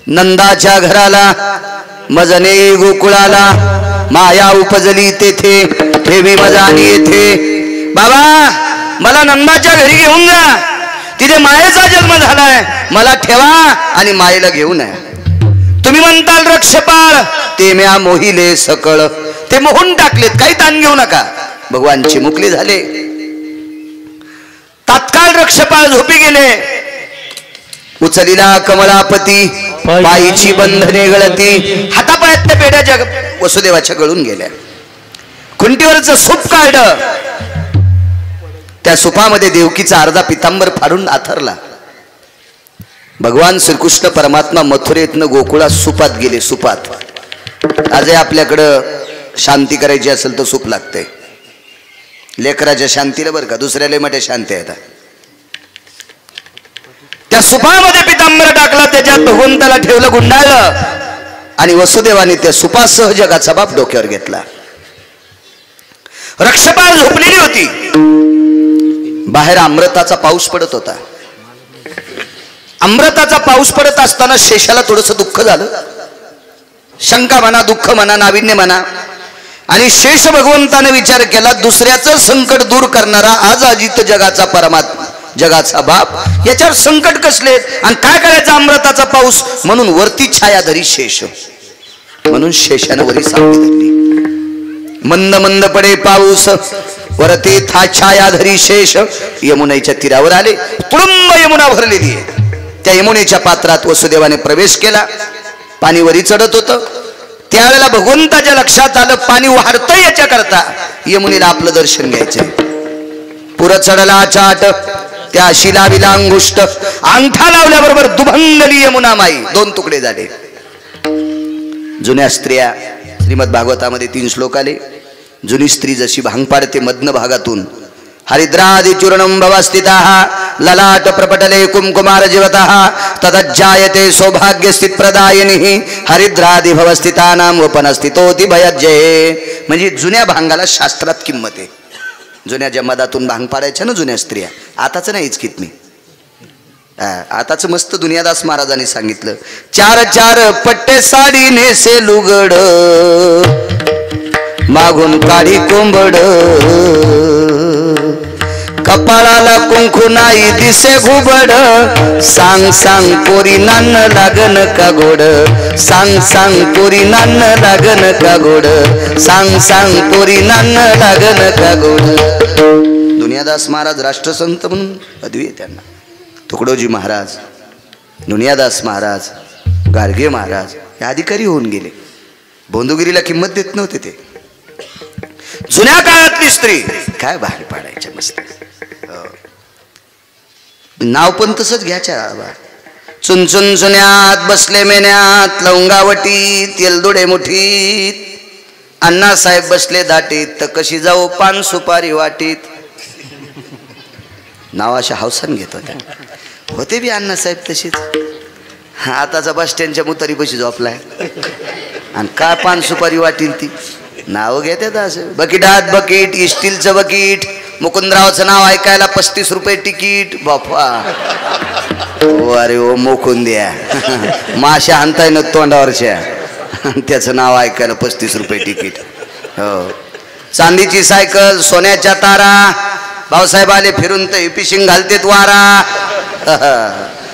नंदाच्या घराला मजने गोकुळाला माया उपजली तेथे ठेवी मजानी येथे. बाबा मला नंदाच्या घरी घेऊन जा. तिथे मायेचा जन्म झालाय. मला ठेवा आणि मायेला घेऊन या. तुम्ही म्हणताल रक्षपाळ ते म्या मोहिले सकळ. ते मोहून टाकलेत. काही ताण घेऊ नका. भगवान चिमुकले झाले. तात्काळ रक्षपाळ झोपी गेले. उचलिला कमलापती पायीची बंधने गळती. हातापायात त्या पेढ्या वसुदेवाच्या गळून गेल्या. खुंटीवरचं सूप काढलं. त्या सुपामध्ये देवकीचा अर्धा पितांबर फाडून आथरला. भगवान श्रीकृष्ण परमात्मा मथुरेतनं गोकुळात सुपात गेले. सुपात आजही आपल्याकडं शांती करायची असेल तर सूप लागते. लेकराच्या शांतीला बरं का, दुसऱ्या लय मोठ्या शांती आहेत. त्या सुपामध्ये पितांबर टाकला. त्याच्यात भगवंताला ठेवलं, गुंडाळलं आणि वसुदेवाने त्या सुपासह जगाचा बाप डोक्यावर घेतला. रक्षपाळ झोपलेली होती. बाहेर अमृताचा पाऊस पडत होता. अमृताचा पाऊस पडत असताना शेषाला थोडस दुःख झालं. शंका म्हणा, दुःख म्हणा, नाविन्य म्हणा. आणि शेष भगवंताने विचार केला, दुसऱ्याचं संकट दूर करणारा आज अजित जगाचा परमात्मा, जगाचा बाप, याच्यावर संकट कसले आणि काय करायचं अमृताचा पाऊस. म्हणून वरती छाया धरी शेष. म्हणून शेषानं वरी सावली धरली. मंद मंद पडे पाऊस वरती था छाया धरी शेष. यमुनेच्या तीरावर आले. तुडुंब यमुना भरलेली आहे. त्या यमुनेच्या पात्रात वसुदेवाने प्रवेश केला. पाणी वरी चढत होतं. त्यावेळेला भगवंताच्या लक्षात आलं पाणी वाढतं याच्याकरता यमुनेला आपलं दर्शन घ्यायचंय. पुर चढला चाट त्या शिला विला अंगुष्ट. अंगठा लावल्याबरोबर दुभंगली यमुना माई. 2 तुकडे झाले. जुन्या स्त्रिया श्रीमद भागवतामध्ये 3 श्लोक आले. जुनी स्त्री जशी भांग पाडते मध्न भागातून. हरिद्रादि चूर्णं भवस्थिताः ललाट प्रपटले कुंकुमार जीवतः तदज्जायते सौभाग्य स्थित प्रदायिनीः हरिद्रादि भवस्थितानां वपनस्थितोति भयज्ये. म्हणजे जुन्या भांगाला शास्त्रात किंमत आहे. जुन्या जमादातून भांग पाडायच्या ना जुन्या स्त्रिया. आताच नाही इचकीत मी. आताच मस्त दुनियादास महाराजांनी सांगितलं, 4 पट्टे साडी नेसे लुगड मागून काढी कोंबड कपाळाला कुंकू नाही दिसे घुबड. सांग सांग पोरी नान्न लागन का गोड. सांग सांग पोरी नान्न लागन का गोड. सांग सांग पोरी नान्न लागन का गोड. दुनियादास महाराज राष्ट्रसंत म्हणून पदवी आहे त्यांना. तुकडोजी महाराज, दुनियादास महाराज, गाडगे महाराज हे अधिकारी होऊन गेले. बोंदुगिरीला किंमत देत नव्हते ते. जुन्या काळातली स्त्री काय बाहेर पाडायच्या मस्त. नाव पण तसंच घ्यायच्या. चुनचुन चुन्यात बसले मेन्यात लवंगावटीत तेलदुडे मुठीत. अण्णासाहेब बसले दाटीत तर कशी जाऊ पान सुपारी वाटीत. नाव अशा हौसान घेत होत्या. होते बी अण्णासाहेब तशीच. आताचा बस स्टँडच्या मुतारी बशी झोपलाय आणि काय पान सुपारी वाटील ती. नाव घेतात असं. बकीटात बकीट, स्टीलचं बकीट. मुकुंदरावचं नाव ऐकायला 35 रुपये तिकीट. बापा अरे ओ मोकून द्या. माशा आणताय ना तोंडावरच्या. त्याचं नाव ऐकायला 35 रुपये तिकीट. हो. चांदीची सायकल, सोन्याच्या तारा. भाऊसाहेब आले फिरून तर फिशिंग घालतेत वारा.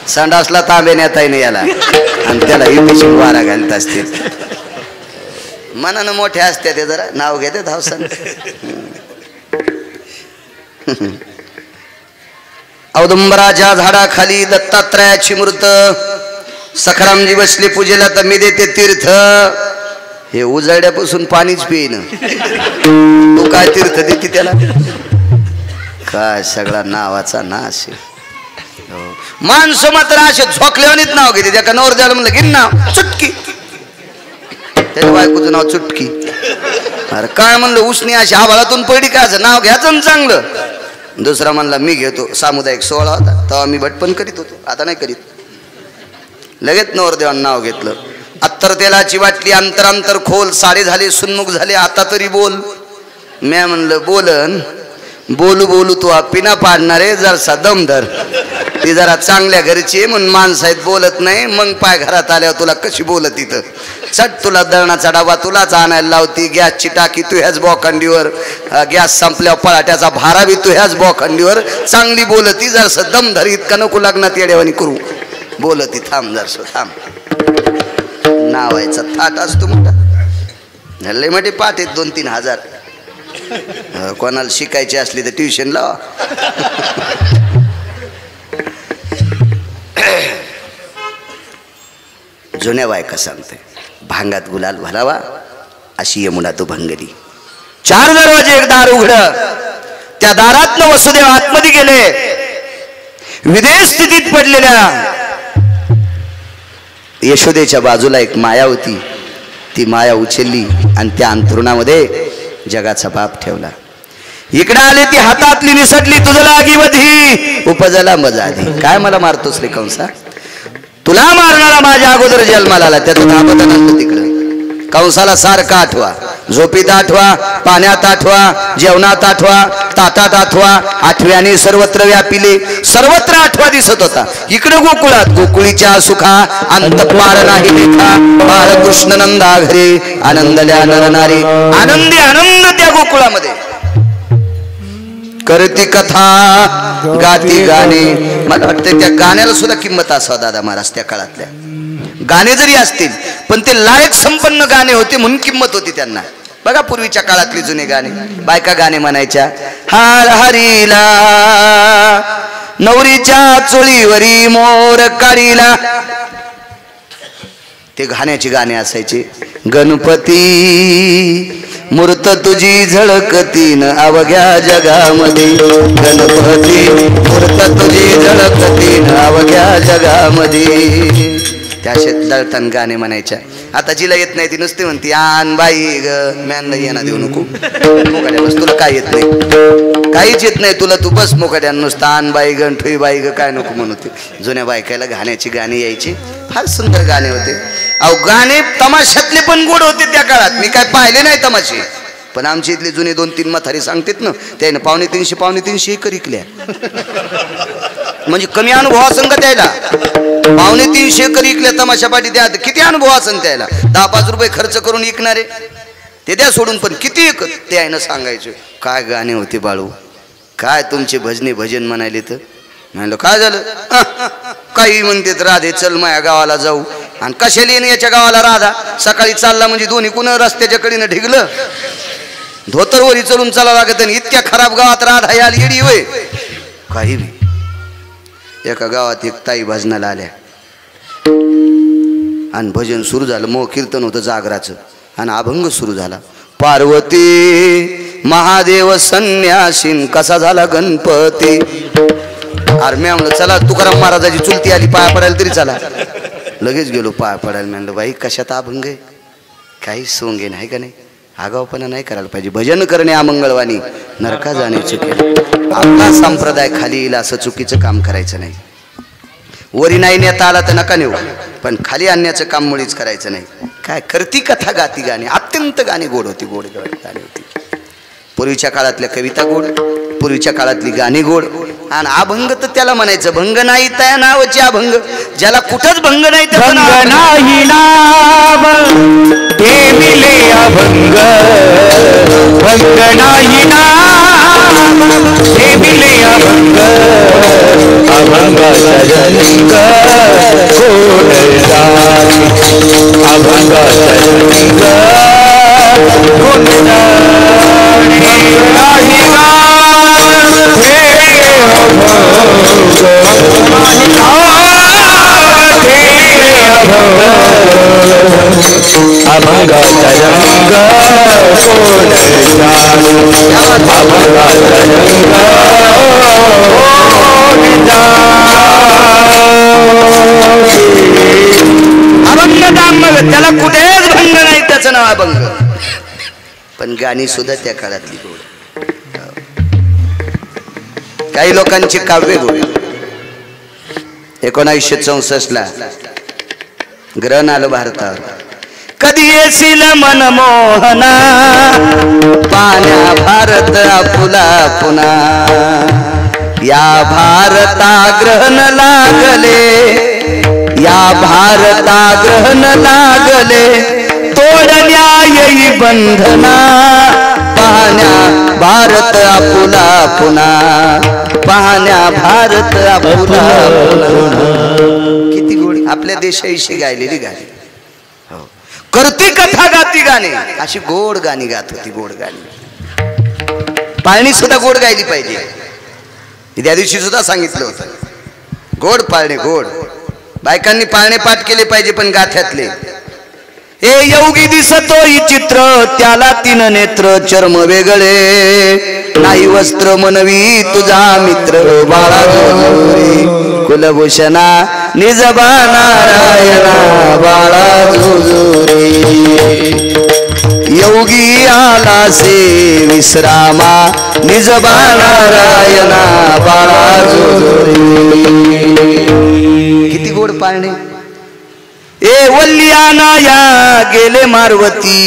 संडासला तांबे नेता नाही याला आणि त्याला इपिशी वारा घालत असते. मनानं मोठे असते ते जरा नाव घेते धावसन. औदुंबराच्या झाडाखाली दत्तात्रयाची मूर्त सखारामजी बसले पूजेला तर मी देते तीर्थ. हे उजळड्यापासून पाणीच पिईन तू काय तीर्थ देते त्याला. काय सगळा नावाचा नाश आहे. माणसं मात्र असे झोकल्यावानीच नाव घेते. त्या नवर द्यायला म्हणलं की नाव चुटकी, त्याच्या बायकोचं नाव चुटकी. अरे काय म्हणलं उसनी अशी आभाळातून पडली का नाव घ्यायचं ना चांगलं. दुसरा म्हणला मी घेतो. सामुदायिक सोहळा होता तेव्हा मी भटपण करीत होतो, आता नाही करीत. लगेच नवरदेवानं नाव घेतलं. अत्तर तेलाची बाटली अंतरांतर खोल, साडे झाले सुन्मुख झाले, आता तरी बोल. म्या म्हणलं बोलन बोलू बोलू तू पिना पाडणारे जरसा दम धर. ती जरा चांगल्या घरची म्हणून माणसं आहेत बोलत नाही. मग पाय घरात आल्यावर तुला कशी बोलत तिथं. चट तुला दळणाचा डबा तुलाच आणायला लावती. गॅसची टाकी तू ह्याच बोखंडीवर, गॅस संपल्यावर पळाट्याचा भारा बी तू ह्याच बोखंडीवर. चांगली बोलती जरस दम धर. इतका नको लग्नात येड्यावानी करू. बोलती थांब जरस थांब. नावायचा थाट असतो मोठा. लय मोठे पाठ आहेत 2-3 हजार. कोणाला शिकायची असली तर ट्युशन लावा. जुन्या बायका सांगते भांगात गुलाल भरावा अशी यमुना तू भंगली. 4 दरवाजे एक दार उघड. त्या दारातनं वसुदेव आतमध्ये गेले. विदेश स्थितीत पडलेल्या यशोदेच्या बाजूला एक माया होती. ती माया उचलली आणि त्या अंतरुणामध्ये जगाचा बाप ठेवला. इकडे आले ती हातातली निसटली. तुझं लागी उपजला मजा आली. काय मला मारतोस रे कंसा. तुला मारणारा माझ्या अगोदर जन्माला आला. त्याचं थांबत नसतं तिकडं. कंसाला सारखं आठवा. झोपीत आठवा, पाण्यात आठवा, जेवणात आठवा, ताटात आठवा. आठव्याने सर्वत्र व्यापिले. सर्वत्र आठवा दिसत होता. इकडे गोकुळात गोकुळीच्या सुखा अंत पार नाही लेखा. बाळकृष्ण नंदा घरे आनंदल्या नरनारी. आनंदी आनंद त्या गोकुळामध्ये. करती कथा गाती गाणे. मला वाटतं त्या गाण्याला सुद्धा किंमत असावं दादा महाराज. त्या काळातल्या गाणे जरी असतील पण ते लायक संपन्न गाणे होते म्हणून किंमत होती त्यांना. बघा पूर्वीच्या काळातले जुने गाणे. बायका गाणे म्हणायच्या. हार हरीला नवरीच्या चोळीवरी मोर काढीला. ते गाण्याचे गाणे असायचे. गणपती मूर्त तुझी झळकतीन अवघ्या जगामध्ये. गणपती मूर्त तुझी झळकतीन अवघ्या जगामध्ये. त्या दळतान गाणे म्हणायच्या. आता जिला येत नाही ती नुसती म्हणती आन बाई ग. मॅनला येणं देऊ नको. मोकाड्या बस तुला काय येत नाही. काहीच येत नाही तुला. तू बस मोकाड्या नुसतं आन बाई ग ठुई बाई ग काय नको म्हणत. जुन्या बायकायला गाण्याची गाणी यायची. फार सुंदर गाणे होते. अहो गाणे तमाशातले पण गोड होते त्या काळात. मी काय पाहिले नाही तमाशे पण आमच्या इथले जुने 2-3 म्हातारे सांगतात ना. त्याने 350 एकर इकल्या. म्हणजे कमी अनुभव असं का त्याला. 350 एकर इकल्या तमाशापाठी. त्या किती अनुभव असन त्याला. 10-5 रुपये खर्च करून इकणारे ते द्या सोडून. पण किती एक ते आहे ना सांगायचे. काय गाणे होते बाळू. काय तुमचे भजने भजन म्हणाले तर. म्हणलं काय झालं. काही म्हणतात राधे चल माया गावाला जाऊ. आणि कशाला येणे याच्या गावाला राधा. सकाळी चालला म्हणजे दोन्ही कुणा रस्त्याच्या कडीनं ढिगलं. धोतरवरी चलून चाला लागत. आणि इतक्या खराब गावात राधा याल येडी होय. काही बी. एका गावात एक ताई भजनाला आल्या आणि भजन सुरू झालं. मग कीर्तन होतं जागराचं आणि अभंग सुरू झाला. पार्वती महादेव संन्यासीन कसा झाला गणपती. अरे मी म्हणलं चला तुकाराम महाराजाची चुलती आली पाया पडायला तरी चला. लगेच गेलो पाया पडायला. म्हणलं बाई कशात अभंग आहे. काही सोंगे नाही का नाही. आगावपणा नाही करायला पाहिजे. भजन करणे अमंगळवाणी नरका जाणे चुकेल. आपला संप्रदाय खाली येईल असं चुकीचं काम करायचं नाही. वरी नाही नेता आला तर नका नेऊ पण खाली आणण्याचं काम मुळीच करायचं नाही. काय करती कथा गाती गाणे. अत्यंत गाणी गोड होती. गोड गाणी होती. पूर्वीच्या काळातल्या कविता गोड. पूर्वीच्या काळातली गाणी गोड. आणि अभंग तर त्याला म्हणायचं भंग नाही त्या नावाचे अभंग. ज्याला कुठंच भंग नाही त्याचं नाही नाव ते मिले अभंग. भंग नाही नाव ते मिले अभंग. अभंग रंग गोड जाणे अभंगाचा रंग गोड जाणे नाही अभंगाचा रंग गोड जाणे अभंगाचा रंग अभंग दामग त्याला कुठेच भंग नाही, त्याचं नाव अभंग. पण गाणी सुद्धा त्या काळातली गोड. काही लोकांची काव्य गोड. 1964 ला ग्रहण आलं भारतावर. कधी येशील मनमोहना पाण्या भारत आपुला पुन्हा, या भारता ग्रहण लागले, या भारता ग्रहण लागले, तोडल्या येई बंधना, पाहण्या भारत आपुला पुन्हा, पाहण्या भारत आपुला पुन्हा. किती गोडी आपल्या देशाविषयी गायलेली गाणी. करती कथा गाती गाणे, अशी गोड गाणी गात होती. गोड गाणी. पाळणी सुद्धा गोड गायली पाहिजे. त्या दिवशी सुद्धा सांगितलं होतं गोड पाळणे गोड. बायकांनी पाळणे पाठ केले पाहिजे पण गाथ्यातले. हे योगी दिसतोय चित्र त्याला 3 नेत्र चर्म वेगळे, नाही वस्त्र मनवी तुझा मित्र बाळा जोजुरी, कुलभूषणा निजबा नारायणा बाळा जोजुरी. योगी आला से विश्रामा निजबा नारायणा बाळा जोजुरी. किती गोड पाळणे. ए वल्ल्याना या गेले मारवती,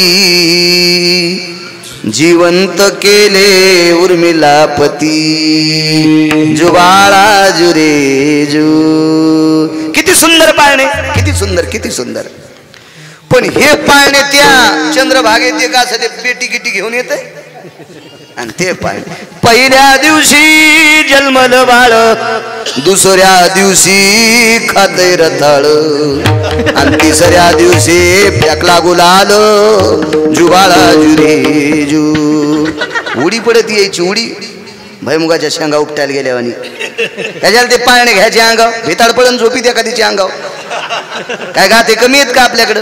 जिवंत केले उर्मिलापती, जुबाळा जुरे जू. किती सुंदर पाळणे, किती सुंदर, किती सुंदर. पण हे पाळणे त्या चंद्रभागेत एक असं ते पेटी गिटी घेऊन येत आणि ते पाळणे पहिल्या दिवशी जन्मल बाळ, दुसऱ्या दिवशी खातय रताळ, आणि तिसऱ्या दिवशी फेकला गुलाल, जुबाळा जुरे जू. उडी पडत यायची उडी. भैमुगाच्या शेंगा उपटायला गेल्या आणि त्याच्याला ते पाळणे घ्यायचे अंगाव, भेताळ पडून झोपी त्या कधीची अंगाव. काय गाते कमी आहेत का आपल्याकडं.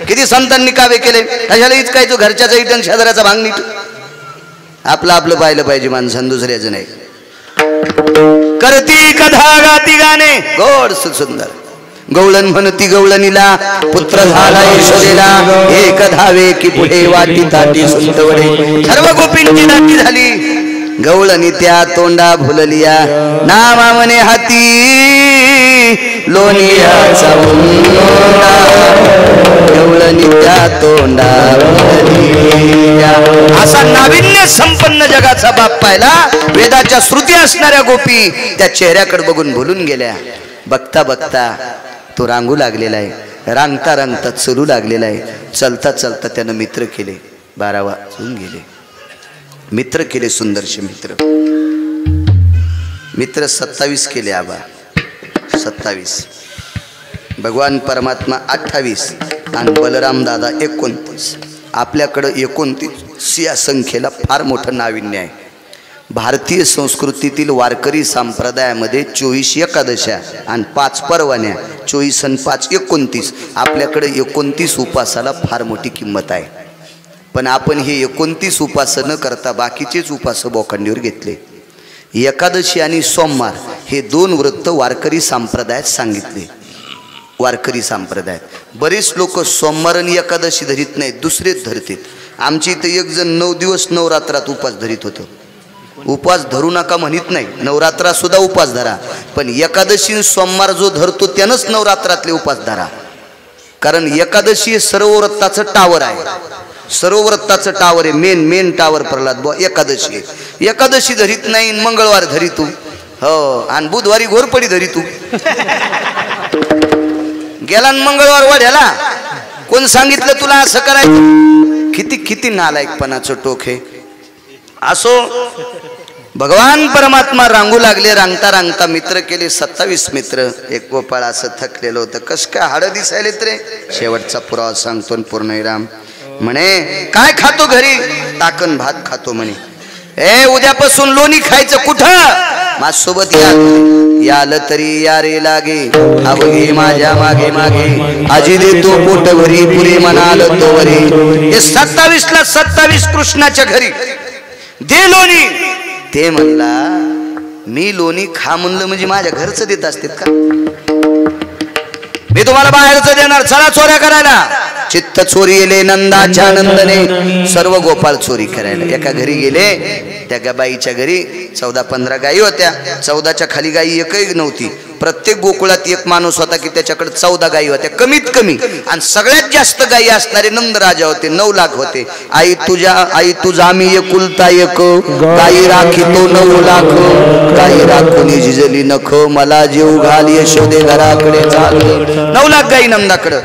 किती संतांनी कावे केले. कशाला इचकायचो घरच्याचा इटन शेजाऱ्याचा भांग नीट. आपलं आपलं पाहिलं पाहिजे माणसानं, दुसऱ्याचं नाही. करती कथा गाती गाणे गोड सुंदर. गवळण म्हणती गवळणीला पुत्र झाला यशोदेला, एक धावे की पुढे वाटी ताटी सुंटवडे, सर्व गोपींची दाटी झाली. गवळणी त्या तोंडा भुललिया, नामा म्हणे हाती लोणियाचा उंडा, गवळणी त्या तोंडा भुललिया. असा नाविन्य संपन्न जगाचा बाप पाहिला. वेदाच्या श्रुती असणाऱ्या गोपी त्या चेहऱ्याकडे बघून भुलून गेल्या. बघता बघता तो रांगू लागलेला आहे, रांगता रांगता चलू लागलेला आहे. चलता चलता त्यानं मित्र केले. 12 वाजून गेले. मित्र केले सुंदरशे मित्र. मित्र 27 केले आबा. 27. भगवान परमात्मा 28 आणि बलराम दादा 29. आपल्याकडं 29 या संख्येला फार मोठं नाविन्य आहे. भारतीय संस्कृतीतील वारकरी संप्रदायामध्ये 24 एकादशा आणि 5 परवान्या, 24 आणि 5 29. आपल्याकडे 29 उपासाला फार मोठी किंमत आहे. पण आपण हे 29 उपास न करता बाकीचेच उपास बोकांडीवर घेतले. एकादशी आणि सोमवार हे 2 व्रत वारकरी संप्रदायात सांगितले. वारकरी संप्रदायात बरेच लोक सोमवार आणि एकादशी धरीत नाहीत, दुसरेच धरतात. आमची इथे एक जण 9 दिवस नवरात्रात उपास धरीत होतं. उपास धरू नका म्हणत नाही, नवरात्रात सुद्धा उपास धरा, पण एकादशी सोमवार जो धरतो त्यानंच नवरात्रातले उपास धरा. कारण एकादशी हे सर्व व्रताचं टावर आहे. सर्व व्रताचं टावर आहे. मेन टावर प्रल्हाद बुवा एकादशी आहे. एकादशी धरीत नाही, मंगळवार धरितू हो, आणि बुधवारी घोरपडी धरितू. गेला मंगळवार वाढ्याला. कोण सांगितलं तुला असं करायचं. किती किती नालायकपणाचं टोक आहे. असो भगवान परमात्मा रांगू लागले. रांगता रांगता मित्र केले 27 मित्र. एक गोपाळ असं थकलेलं होतं. कस काय हाड दिसायलेत रे. शेवटचा पुरावा सांगतो पूर्णविराम. म्हणे काय खातो घरी. ताकण भात खातो म्हणे. उद्यापासून लोणी खायचं. कुठं. माझ्यासोबत याल तरी या रे लागे. अवघे माझ्या मागे मागे. आजी देतो पोट भरी पुरी म्हणाल तो वरी. हे 27ला 27 कृष्णाच्या घरी दे लोणी. ते म्हणला मी लोणी खा म्हणलं म्हणजे माझ्या घरचं देत असतात का. मी तुम्हाला बाहेरचं देणार. चला चोऱ्या करायला. चित्त चोरी गेले नंदाच्या नंदने. सर्व गोपाळ चोरी करायला एका घरी गेले. त्या बाईच्या घरी 14-15 गायी होत्या. 14च्या खाली गायी एकही नव्हती. प्रत्येक गोकुळात एक माणूस होता की त्याच्याकडे 14 गायी होत्या कमीत कमी. आणि सगळ्यात जास्त गायी असणारे नंद राजा होते. 9 लाख होते. आई तुझा मी एकुलता एक. गायी राखितो 9 लाख. गायी राखून झिजली नख. मला जीव घाल यशोदे घराकडे चाल. 9 लाख गायी नंदाकडे.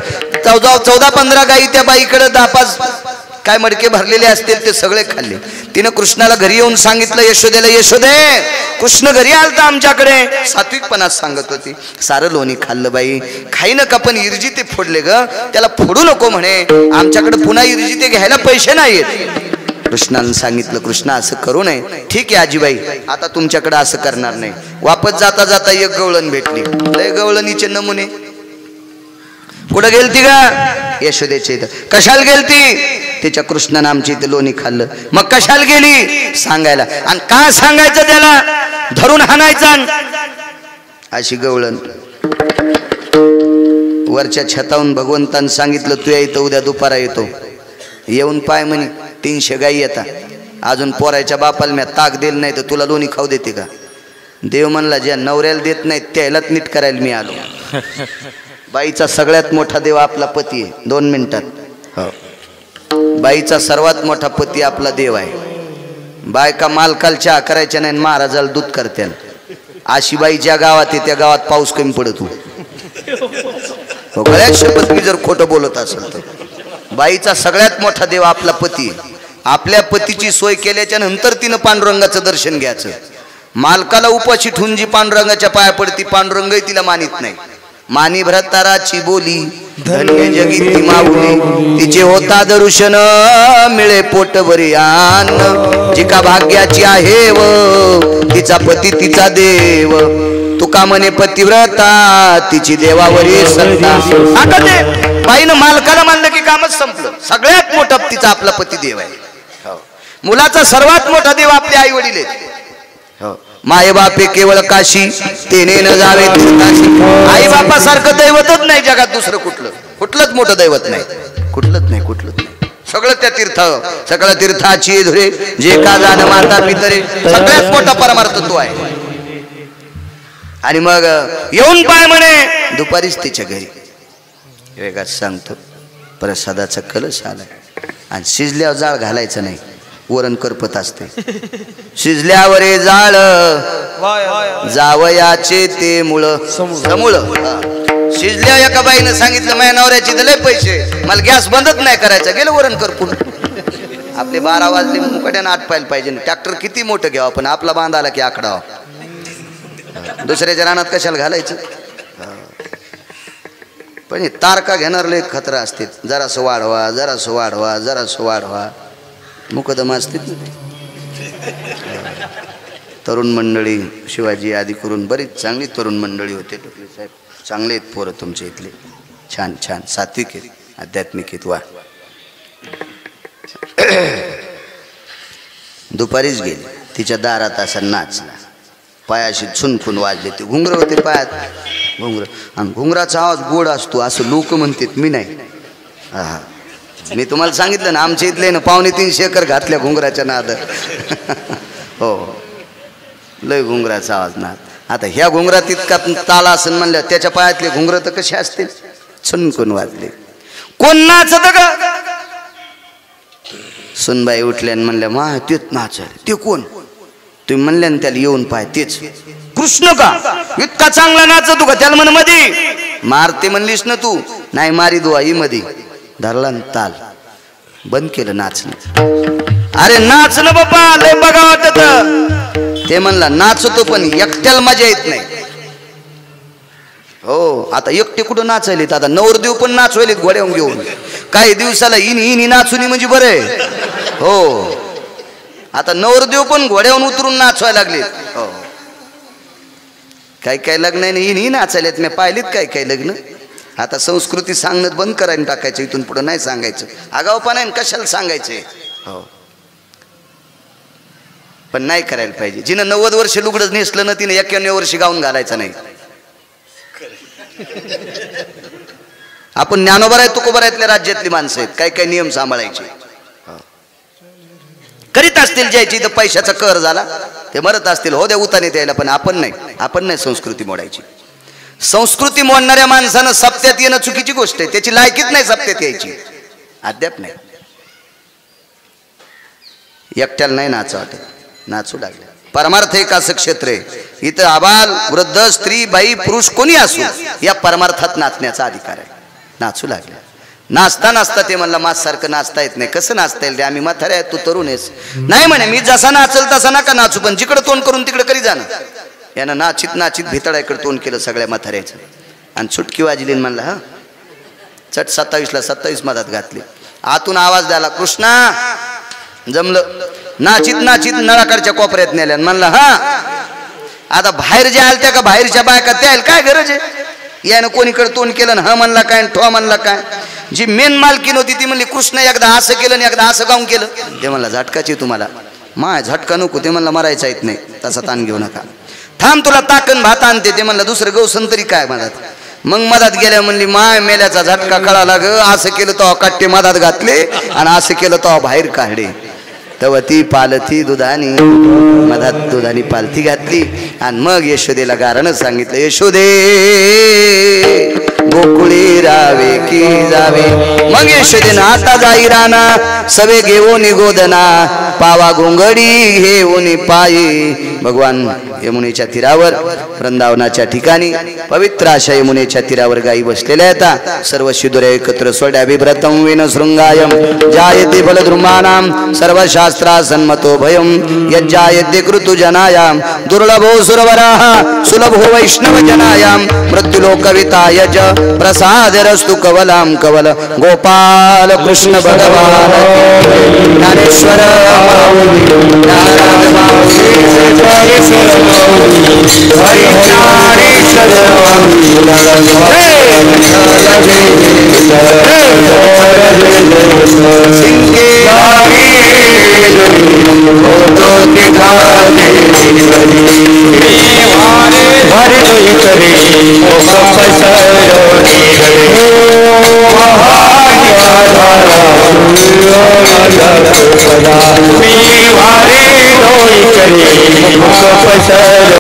14-15 गायी त्या बाईकडे 10-5 काय मडके भरलेले असतील ते सगळे खाल्ले. तिने कृष्णाला घरी येऊन सांगितलं यशोदेला. यशोदे कृष्ण घरी आलता आमच्याकडे. सात्विकपणात सांगत होती. सारं लोणी खाल्लं बाई. खाई नका पण इर्जी ते फोडले ग. त्याला फोडू नको म्हणे. आमच्याकडे पुन्हा इर्जी ते घ्यायला पैसे नाहीत. कृष्णानं सांगितलं कृष्णा असं करू नये. ठीक आहे आजीबाई आता तुमच्याकडे असं करणार नाही. वापस जाता जाता एक गवळण भेटली. लय गवळणीचे नमुने. कुठं गेलती का. यशोदेच्या इथं. कशाला गेलती. त्याच्या कृष्णानं आमच्या इथे लोणी खाल्लं. मग कशाला गेली सांगायला. आणि का सांगायचं त्याला. धरून हाणायचा. अशी गवळण. वरच्या छतावून भगवंतानं सांगितलं तू इथं उद्या दुपारा येतो. येऊन पाय म्हणे 300 गायी येतात. अजून पोरायच्या बापाला मी ताक दिलं नाही तर तुला लोणी खाऊ देते का. देव म्हणला ज्या नवऱ्याला देत नाही त्यालाच नीट करायला मी आलो. बाईचा सगळ्यात मोठा देव आपला पती आहे. 2 मिनिटात. हो. बाईचा सर्वात मोठा पती आपला देव आहे. बायका मालकाला चहा करायच्या नाही महाराजाला दूध करत्या. अशी बाई ज्या गावात आहे त्या गावात पाऊस कमी पडतो. गळ्यात शपथ मी जर खोटं बोलत असेल तर. बाईचा सगळ्यात मोठा देव आपला पती. आपल्या पतीची सोय केल्याच्या नंतर तिनं पांडुरंगाचं दर्शन घ्यायचं. मालकाला उपाशी ठेवून जी पांडुरंगाच्या पाया पडती पांडुरंगही तिला मानित नाही. मानी भ्रताराची बोली धन्य जगी ती माऊली. तिचे होता दर्शन मिळे पोटभरी अन्न. जिका भाग्याची आहे व तिचा पती तिचा देव. तुका म्हणे पतिव्रता तिची देवावरी सत्ता. बाईनं मालकाला मानलं की कामच संपलं. सगळ्यात मोठा तिचा आपला पती देव आहे. मुलाचा सर्वात मोठा देव आपले आई वडील आहेत. माय बापे केवळ काशी तेने न जावे तीर्थाशी. आई बापासारखं दैवतच नाही जगात दुसरं कुठलंच मोठं दैवत नाही. कुठलंच नाही. सगळं त्या तीर्थ. सगळं तीर्थाची धुरे जे का जाण माता पितरे. सगळ्यात मोठा परमार्थ तो आहे. आणि मग येऊन पाय म्हणे दुपारीच तिच्या घरी. वेगात सांगतो प्रसादाचा कलश आलाय. आणि शिजल्यावर जाळ घालायचं नाही. वरण करपत असते. शिजल्यावर जाळ जावयाचे ते मुळ समूळ. शिजल्या एका बाईनं सांगितलं माझ्या नवऱ्याची तर लय पैसे मला गॅस बंदच नाही करायचा. गेलं वरण करपून. आपले 12 वाजले मुकट्यानं आठ पायला पाहिजे. ट्रॅक्टर किती मोठं घ्यावं पण आपला बांधाला की आकडावा. दुसऱ्याच्या रानात कशाला घालायचं. पण हे तारका घेणार लय खतरा असते. जरासं वाढवा जरासं वाढवा जरासं वाढवा. मुकदमा असते. तरुण मंडळी शिवाजी आदी करून बरीच चांगली तरुण मंडळी होते. टोपले साहेब चांगले आहेत पोरं तुमच्या इथले. छान छान सात्विक आहेत आध्यात्मिक आहेत. वा. दुपारीच गेली. तिच्या दारात असा नाचला. पायाशी चुनफुन वाजले. ते घुंगर होते पायात घुंगर. आणि घुंगराचा आवाज गोड असतो असं लोक म्हणतात. मी नाही. हा मी तुम्हाला सांगितलं ना आमच्या इथले ना 2.5-3 एकर घातल्या घुंगराच्या नाद. हो लय घुंगराचा आवाज नाद. आता ह्या घुंगरात इतका ताला असेल म्हणल्या त्याच्या पायातले घुंगर तर कसे असतील. चुनकुन वाजले. कोण नाचत का. सुनबाई उठल्या आणि म्हणल्या मा तेच नाचायला. ते कोण. तुम्ही म्हणल्या ना त्याला येऊन पाय तेच कृष्ण का. इतका चांगला नाचतो का. त्याला म्हण मध्ये मारते म्हणलीस ना तू. नाही मारी दुआ ही मध्ये धरला ताल बंद केलं नाचणं. अरे नाचणं बाबा लय बघा वाटत. ते म्हणला नाचतो पण एकट्याला मजा येत नाही. हो आता एकटे कुठं नाचायलेत, आता नवरदेव पण नाचवायलेत घोड्यावर घेऊन. काही दिवसाला इनी नाचुनी म्हणजे बरं आहे. हो आता नवरदेव पण घोड्यावर उतरून नाचवायला लागले. हो काही काही लग्न आहे इनी नाचायलेत, मी पाहिलेत काही लग्न. आता संस्कृती सांगणं बंद करायला टाकायचं, इथून पुढं नाही सांगायचं. आगाऊपणा आहे कशाला सांगायचे. हो पण नाही करायला पाहिजे. जिनं 90 वर्ष लुगडं नेसलं ना तिने 91 वर्षी गाऊन घालायचं नाही. आपण ज्ञानोबा आहे तुकोबारायतल्या राज्यातली माणसं आहेत, काय काय नियम सांभाळायचे. करीत असतील ज्याची तर पैशाचा कर झाला ते मरत असतील, हो द्या उताने द्यायला, पण आपण नाही संस्कृती मोडायची. संस्कृती मोडणाऱ्या माणसानं सप्त्यात येणं चुकीची गोष्ट आहे. त्याची लायकीच नाही सप्त्यात यायची, अद्याप नाही. एकट्याला नाही नाचू वाटत, नाचू लागले. परमार्थ एक असं क्षेत्र आहे इथं आबाल वृद्ध स्त्री बाई पुरुष कोणी असू या परमार्थात नाचण्याचा अधिकार आहे. नाचू लागले. नाचता नाचता ते म्हणला माझ्यासारखं नाचता येत नाही. कसं नाचता येईल रे, आम्ही म्हातारे आहेत, तू तरुण आहेस. नाही म्हणे मी जसा नाचल तसा नका नाचू, पण जिकडे तोंड करून तिकडे करी जाणं. यानं नाचित नाचित भितळाकडे तोंड केलं सगळ्या म्हाताऱ्याचं आणि चुटकी वाजली. म्हणला हा चट 27ला 27 मधात घातली. आतून आवाज द्याला कृष्णा. जमलं. नाचित नाचित नळाकडच्या कोपऱ्यात नेल्या. म्हणला हा आता बाहेर जे आलत्या का बाहेरच्या बायका त्या काय गरज आहे. यानं कोणीकडे तोंड केलं हा म्हणला काय ठो म्हणला काय. जी मेन मालकीन होती ती म्हणली कृष्ण एकदा असं केलं आणि एकदा असं गाऊन केलं. ते म्हणला झटकाची तुम्हाला माय झटका नको. ते म्हणला मरायचा येत नाही तसा ताण घेऊ नका. थांब तुला ताकन भात आणते. ते म्हणलं दुसरं गौसन तरी काय मधात. मग मधात गेल्या म्हणली माय मेल्याचा झटका कळाला ग. असं केलं तो काट्टे मधात घातले आणि असं केलं तो बाहेर काढले. तेव्हा ती पालथी दुधानी मधात दुधानी पालथी घातली आणि मग यशोदेला गारणं सांगितलं. यशोदे गोकुळी रावे की जावे. मग यशोदेनं आता जाई राना सवे घेऊन गोदना पावा घोंगडी घेऊन पायी. भगवान यमुनेच्या तीरावर वृंदावनाच्या ठिकाणी पवित्र अशा यमुनेच्या तीरावर गायी बसलेल्या आहेत. सर्व शिदुरे एकत्र सोड्या विभ्रतम विन शृंगायम जायते बलद्रुमानाम सर्व शास्त्रा सन्मतो भयम यज्जायते कृतुजनायाम दुर्लभो सुरवराः सुलभो वैष्णव जनायाम मृत्युलोकविताय च प्रसादरस्तु कवलाम कवल गोपाल कृष्ण भगवान ज्ञानेश्वर